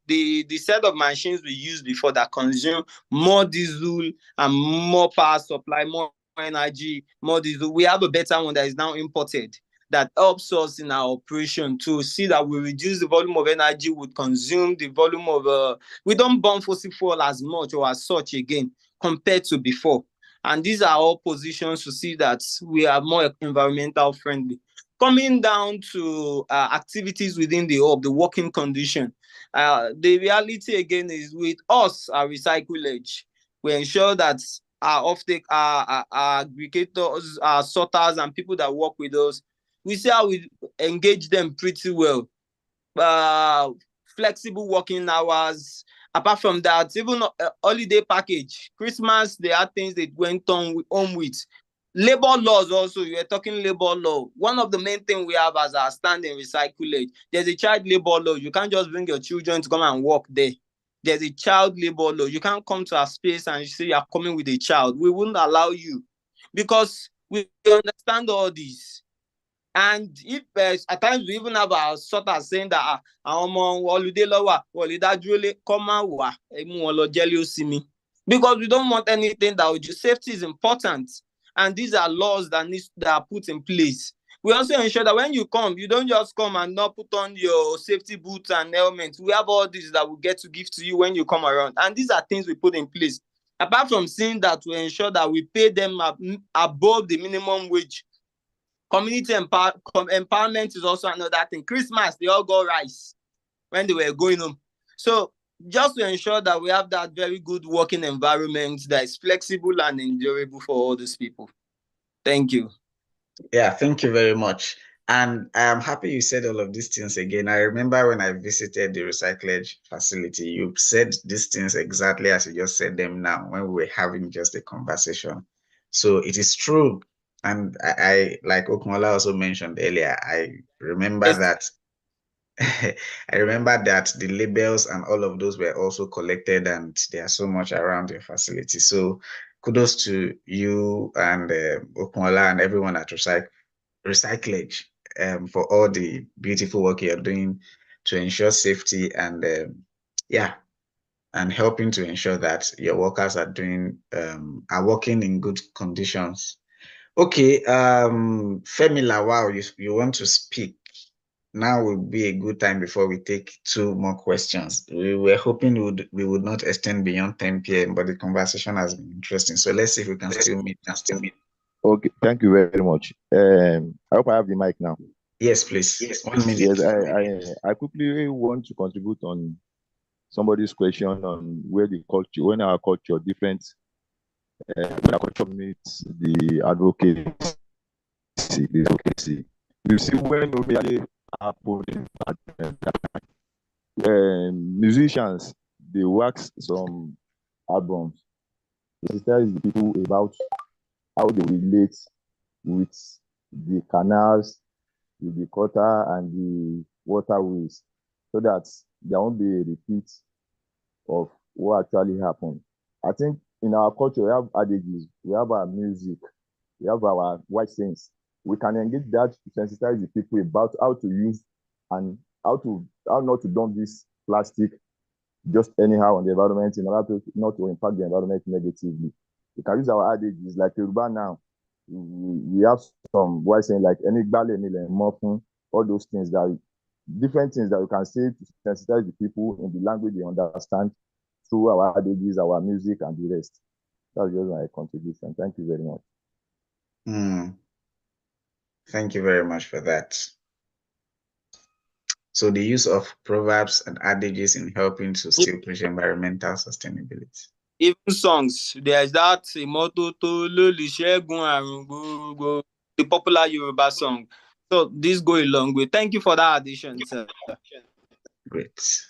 the set of machines we used before that consume more diesel and more power supply, more energy, more diesel. We have a better one that is now imported that helps us in our operation to see that we reduce the volume of energy we consume, the volume of we don't burn fossil fuel as much or as such again compared to before. And these are all positions to see that we are more environmental friendly. Coming down to activities within the hub, the working condition, the reality again is with us, our recyclage, we ensure that our offtake, our aggregators, our sorters, and people that work with us, we see how we engage them pretty well. Flexible working hours. Apart from that, even holiday package, Christmas, there are things they went on home with. Labor laws also, you are talking labor law. One of the main things we have as our standing recyclage, there's a child labor law. You can't just bring your children to come and work there. There's a child labor law. You can't come to our space and say you're coming with a child. We wouldn't allow you because We understand all this. And if at times we even have our sort of saying that àwọn ọmọ holiday lọ́wọ́ wọlé dájú lé kọ́ máa wà mú wọn lọ jẹ́lé ó sinmi, because we don't want anything that would just, safety is important, and these are laws that are put in place. We also ensure that when you come, you don't just come and not put on your safety boots and helmet. We have all these that we get to give to you when you come around, and these are things we put in place. Apart from seeing that, we ensure that we pay them above the minimum wage. Community empowerment is also another thing. Christmas, they all got rice when they were going home. So just to ensure that we have that very good working environment that is flexible and endurable for all these people. Thank you. Yeah, thank you very much. And I am happy you said all of these things again. I remember when I visited the recyclage facility, you said these things exactly as you just said them now when we were having just a conversation. So it is true. And I like Okunola also mentioned earlier, I remember that I remember that the labels and all of those were also collected, and they are so much around your facility. So kudos to you and Okunola and everyone at Recyclage for all the beautiful work you're doing to ensure safety and and helping to ensure that your workers are working in good conditions. Okay, Femila, wow, you want to speak. Now would be a good time before we take 2 more questions. We were hoping we would not extend beyond 10 p.m., but the conversation has been interesting. So let's see if we can still meet. Okay, thank you very much. I hope I have the mic now. Yes, please. Yes, 1 minute. Yes, I quickly want to contribute on somebody's question on where the culture, when our culture different, when our culture meets the advocacy. You see, when we musicians, they wax some albums. It tells the people about how they relate with the canals, with the gutter and the waterways, so that there won't be a repeat of what actually happened. I think in our culture, we have adages, we have our music, we have our white sayings. We can engage that to sensitize the people about how to use and how not to dump this plastic just anyhow on the environment in order to not to impact the environment negatively. We can use our adages like Yoruba now. We have some white saying like any all those things different things that we can say to sensitize the people in the language they understand through our adages, our music, and the rest. That's just my contribution. Thank you very much. Thank you very much for that. So the use of proverbs and adages in helping to still push environmental sustainability. Even songs, there's that the popular Yoruba song. So this go a long way. Thank you for that addition, sir. Great.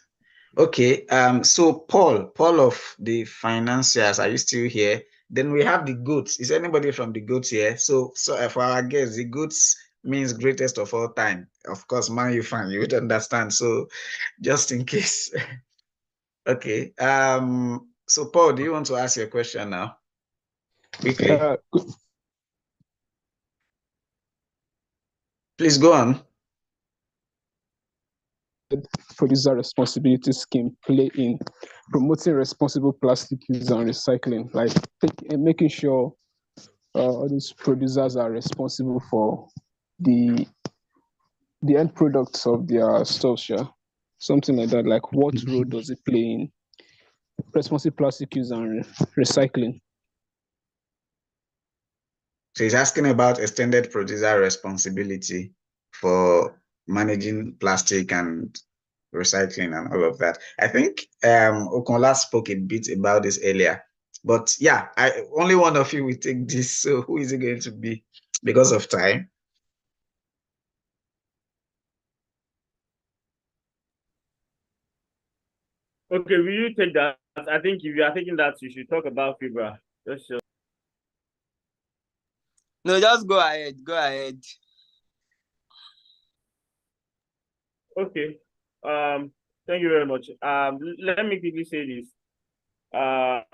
Okay, so Paul of the financiers, are you still here? Then we have the goats. Is anybody from the goats here? So for our guests, the goats means greatest of all time. Of course, Man U fan, you would understand. So just in case. Okay. So Paul, do you want to ask your question now? Quickly. Please go on. Producer responsibility scheme play in promoting responsible plastic use and recycling, like making sure all these producers are responsible for the end products of their stuff, something like that. Like what role does it play in responsible plastic use and recycling? So he's asking about extended producer responsibility for managing plastic and recycling and all of that. I think Okunola spoke a bit about this earlier, but yeah, only one of you will take this. So who is it going to be because of time? Okay, will you take that? I think if you are taking that, you should talk about FIBRA. No, just go ahead. Go ahead. Okay. Thank you very much. Let me quickly say this. Part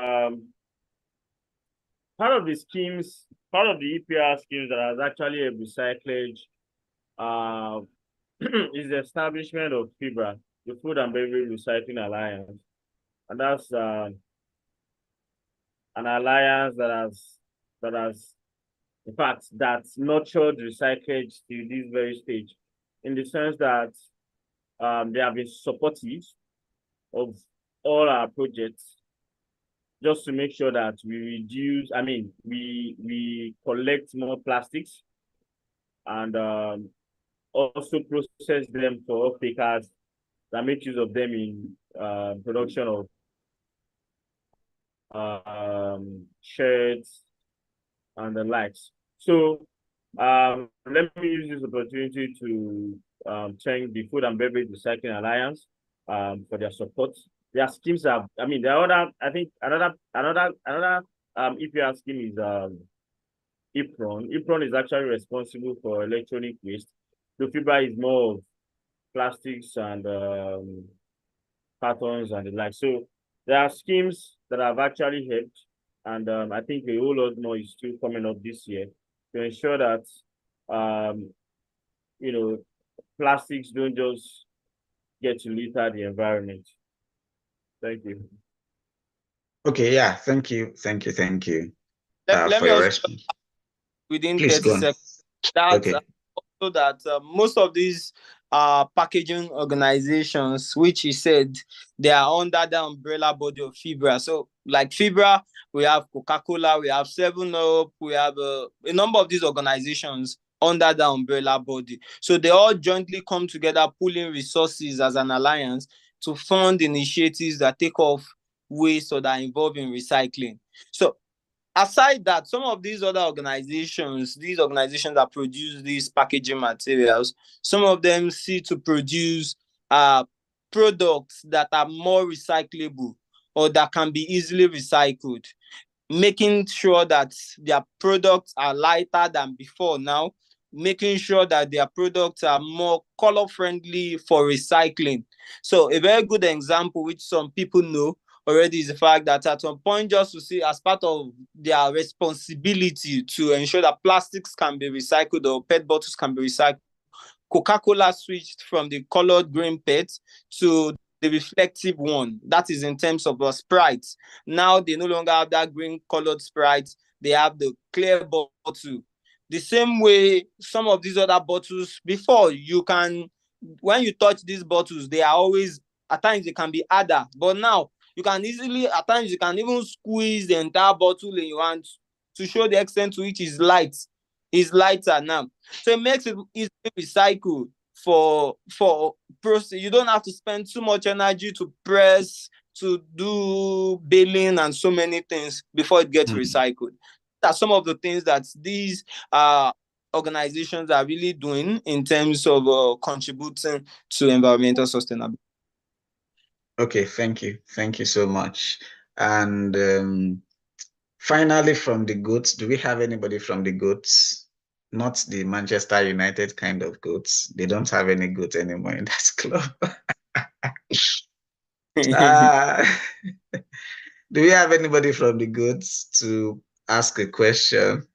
part of the schemes, part of the EPR schemes that is actually a recyclage is the establishment of FIBRA, the Food and Beverage Recycling Alliance. And that's an alliance in fact, that's nurtured recyclage to this very stage, in the sense that they have been supportive of all our projects, just to make sure that we reduce, we collect more plastics and also process them for off-takers that make use of them in production of shirts and the likes. So let me use this opportunity to thank the Food and Beverage Recycling Alliance for their support. Their schemes are, there are other, I think another EPR scheme is IPRON. IPRON is actually responsible for electronic waste. The FIBRA is more of plastics and patterns and the like. So there are schemes that have actually helped, and I think a whole lot more is still coming up this year to ensure that plastics don't just get to litter the environment. Thank you. Okay, yeah, thank you. Let me also within Please 30 seconds that okay. Also that most of these packaging organizations, which he said, they are under the umbrella body of FIBRA. So like FIBRA, we have Coca-Cola, we have 7-Up, we have a number of these organizations under the umbrella body. So they all jointly come together, pooling resources as an alliance to fund initiatives that take off waste or that are involved in recycling. So aside that, some of these other organizations, that produce these packaging materials, some of them see to produce products that are more recyclable or that can be easily recycled, making sure that their products are lighter than before now, making sure that their products are more color friendly for recycling. So a very good example, which some people know already, is the fact that at some point, just to see as part of their responsibility to ensure that plastics can be recycled or PET bottles can be recycled, Coca-Cola switched from the colored green PET to the reflective one. That is in terms of the Sprite. Now they no longer have that green colored Sprite. They have the clear bottle. The same way some of these other bottles, before, when you touch these bottles, they are always, at times they can be harder. But now you can easily, at times you can even squeeze the entire bottle in your hand to show the extent to which is lighter now. So it makes it easily recycled for process. You don't have to spend too much energy to press, to do baling and so many things before it gets recycled. That's some of the things that these organizations are really doing in terms of contributing to environmental sustainability. Okay, thank you so much. And finally, from the GOATs, do we have anybody from the GOATs? Not the Manchester United kind of GOATs. They don't have any GOAT anymore in that club. Do we have anybody from the GOATs to ask a question?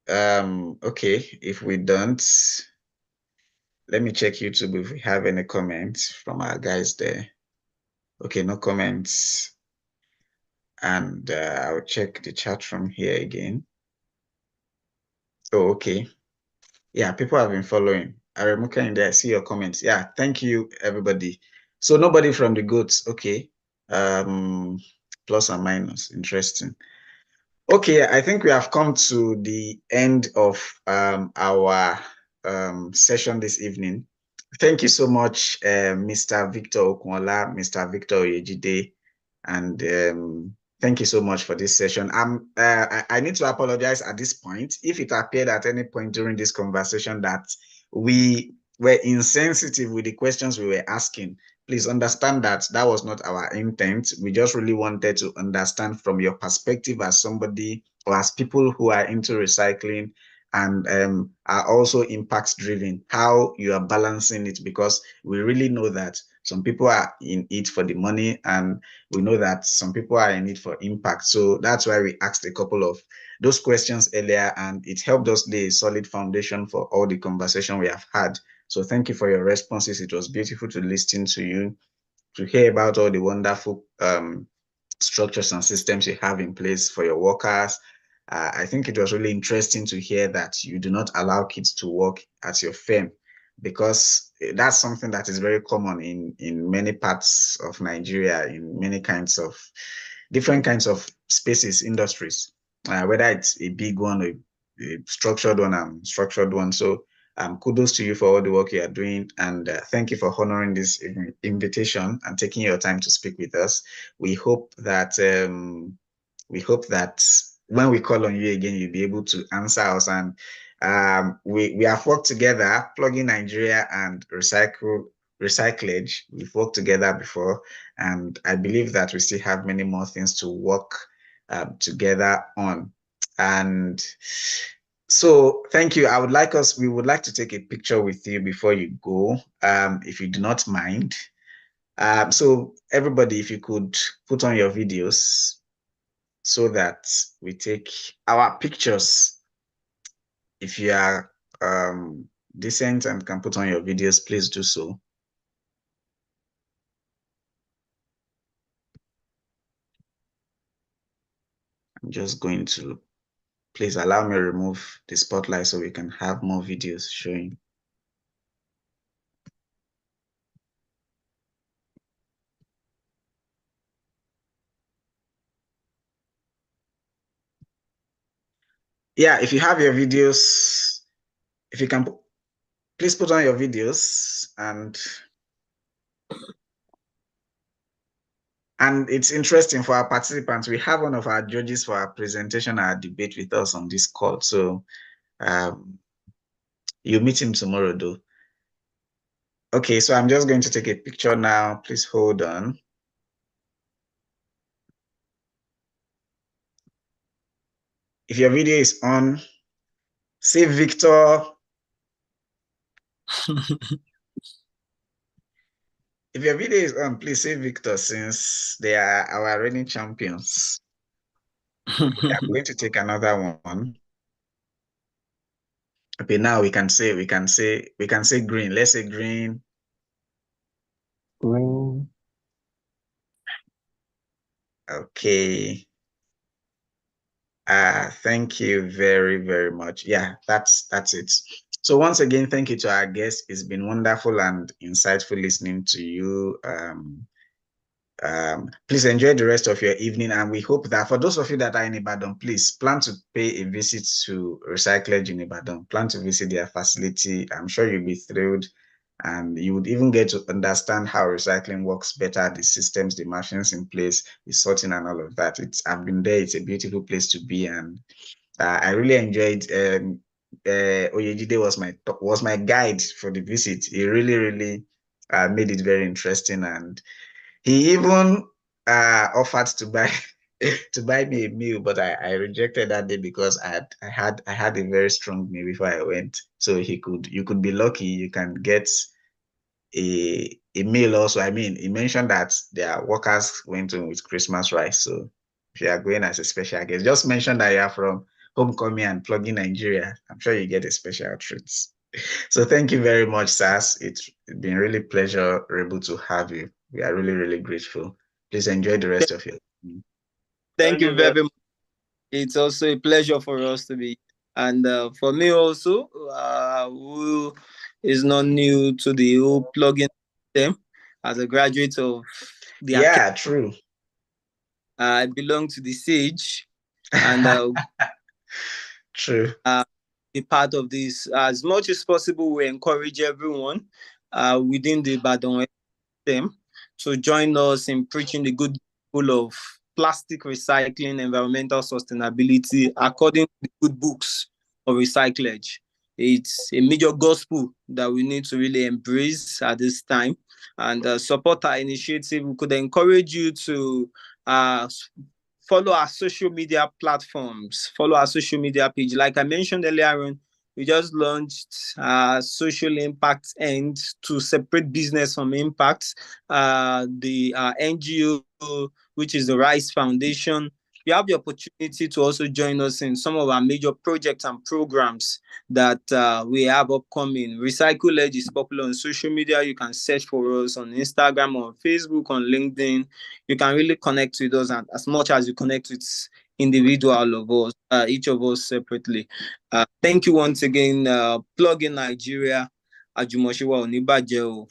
Okay, if we don't, let me check YouTube if we have any comments from our guys there. Okay, no comments. And I'll check the chat from here again. Oh, okay. Yeah, people have been following. Aremuka in there, I see your comments. Yeah, thank you, everybody. So nobody from the GOATs. Okay. Plus and minus. Interesting. Okay, I think we have come to the end of our session this evening. Thank you so much, Mr. Victor Okunla, Mr. Victor Oyejide, and thank you so much for this session. I need to apologize at this point if it appeared at any point during this conversation that we were insensitive with the questions we were asking. Please understand that that was not our intent. We just really wanted to understand from your perspective as somebody or as people who are into recycling and are also impact driven, how you are balancing it, because we really know that Some people are in it for the money, and we know that some people are in it for impact. So that's why we asked a couple of those questions earlier, and it helped us lay a solid foundation for all the conversation we have had. So thank you for your responses. It was beautiful to listen to you, to hear about all the wonderful structures and systems you have in place for your workers. I think it was really interesting to hear that you do not allow kids to work at your firm, because that's something that is very common in many parts of Nigeria, in many kinds of different kinds of spaces, industries, whether it's a big one or a structured one and unstructured one. So kudos to you for all the work you are doing, and thank you for honoring this invitation and taking your time to speak with us. We hope that when we call on you again, you'll be able to answer us. And we have worked together, Plugging Nigeria and Recyclage. We've worked together before, and I believe that we still have many more things to work together on. And so thank you. We would like to take a picture with you before you go, if you do not mind. So everybody, if you could put on your videos so that we take our pictures. If you are decent and can put on your videos, please do so. I'm just going to, please allow me to remove the spotlight so we can have more videos showing. Yeah, if you have your videos, if you can, please put on your videos. And it's interesting for our participants. We have one of our judges for our presentation, our debate with us on this call. So you'll meet him tomorrow, though. Okay, so I'm just going to take a picture now. Please hold on. If your video is on, say Victor. If your video is on, please say Victor, since they are our reigning champions. I'm going to take another one. Okay, now we can say green. Let's say green. Green. Okay. Thank you very, very much. Yeah, that's it. So once again, thank you to our guests. It's been wonderful and insightful listening to you. Please enjoy the rest of your evening, and we hope that for those of you that are in Ibadan, please plan to pay a visit to Recyclage in Ibadan. Plan to visit their facility. I'm sure you'll be thrilled, and you would even get to understand how recycling works better, the systems, the machines in place, the sorting and all of that. I've been there. It's a beautiful place to be, and I really enjoyed. Oyejide was my guide for the visit. He really made it very interesting, and he even offered to buy me a meal, but I rejected that day because I had a very strong meal before I went. So you could be lucky, you can get a meal also. I mean, he mentioned that their workers went on with Christmas rice. So if you are going as a special guest, just mention that you are from Homecoming and Plugging Nigeria. I'm sure you get a special treat. So thank you very much, Sas. It's been really pleasurable to have you. We are really grateful. Please enjoy the rest of your evening. Thank you very much. It's also a pleasure for us to be. And for me also, who is not new to the whole plugin system, as a graduate of the academy, true. I belong to the Sage, and true. Be part of this as much as possible. We encourage everyone within the Ibadan system to join us in preaching the good gospel of plastic recycling, environmental sustainability, according to the good books of Recyclage. It's a major gospel that we need to really embrace at this time and support our initiative. We could encourage you to follow our social media platforms, follow our social media page. Like I mentioned earlier on, we just launched social impact end to separate business from impact. The NGO, which is the Rice Foundation, you have the opportunity to also join us in some of our major projects and programs that we have upcoming. Recycle Edge is popular on social media. You can search for us on Instagram, on Facebook, on LinkedIn. You can really connect with us, and as much as you connect with individual of us, each of us separately. Thank you once again. Plug in Nigeria. Ajumoshiwa Onibaje o.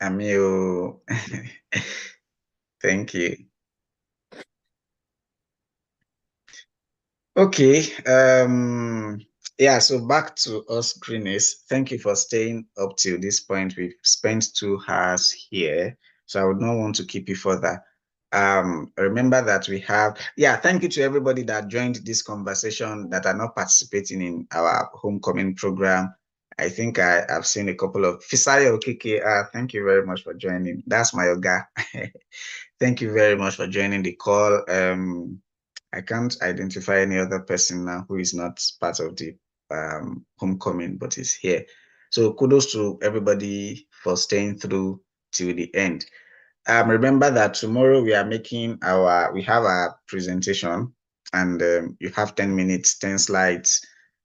Amio. Thank you. Okay. Yeah, so back to us greenies. Thank you for staying up till this point. We've spent 2 hours here, so I would not want to keep you further. Remember that we have, thank you to everybody that joined this conversation that are not participating in our homecoming program. I think I've seen a couple of Fisayo Okike. Thank you very much for joining. That's my yoga. Thank you very much for joining the call. I can't identify any other person now who is not part of the homecoming, but is here. So kudos to everybody for staying through till the end. Remember that tomorrow we have our presentation, and you have 10 minutes, 10 slides,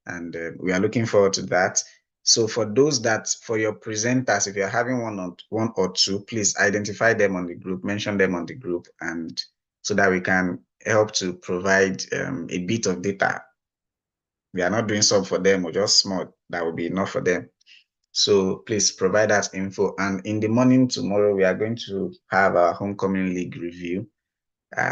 and we are looking forward to that. So for your presenters, if you're having one or two, please identify them on the group, mention them on the group, and so that we can help to provide a bit of data. We are not doing some for them or just small, that will be enough for them. So please provide us info. And in the morning tomorrow, we are going to have our homecoming league review.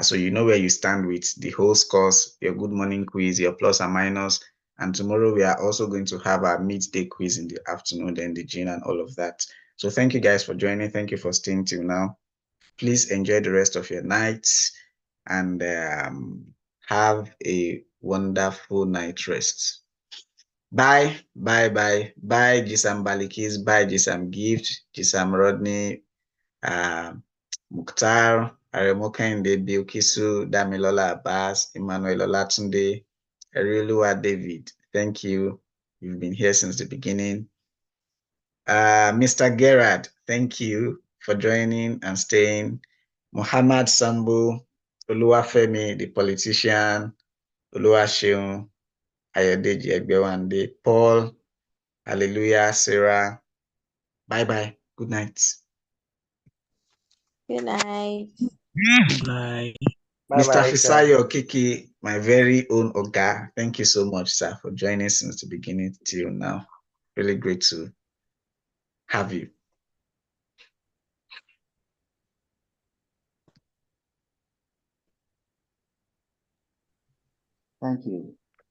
So you know where you stand with the whole scores, your good morning quiz, your plus and minus. And tomorrow we are also going to have our midday quiz in the afternoon, then the gin and all of that. So thank you guys for joining. Thank you for staying till now. Please enjoy the rest of your night and have a wonderful night rest. Bye, bye, bye, bye, Jisam Balikis, bye, Jisam Gift, Jisam Rodney, Mukhtar, Aremokende, Bilkisu, Damilola Abbas, Emmanuel Olatunde, Erioluwa David. Thank you. You've been here since the beginning. Mr. Gerard, thank you for joining and staying. Muhammad Sambu, Oluwafemi, the politician, Oluwaseun, Ayodeji Egbewande, Paul, Hallelujah, Sarah. Bye-bye. Good night. Good night. Bye. Bye Mr. bye, sir. Fisayo Kiki, my very own Oga. Thank you so much, sir, for joining since the beginning till now. Really great to have you. Thank you.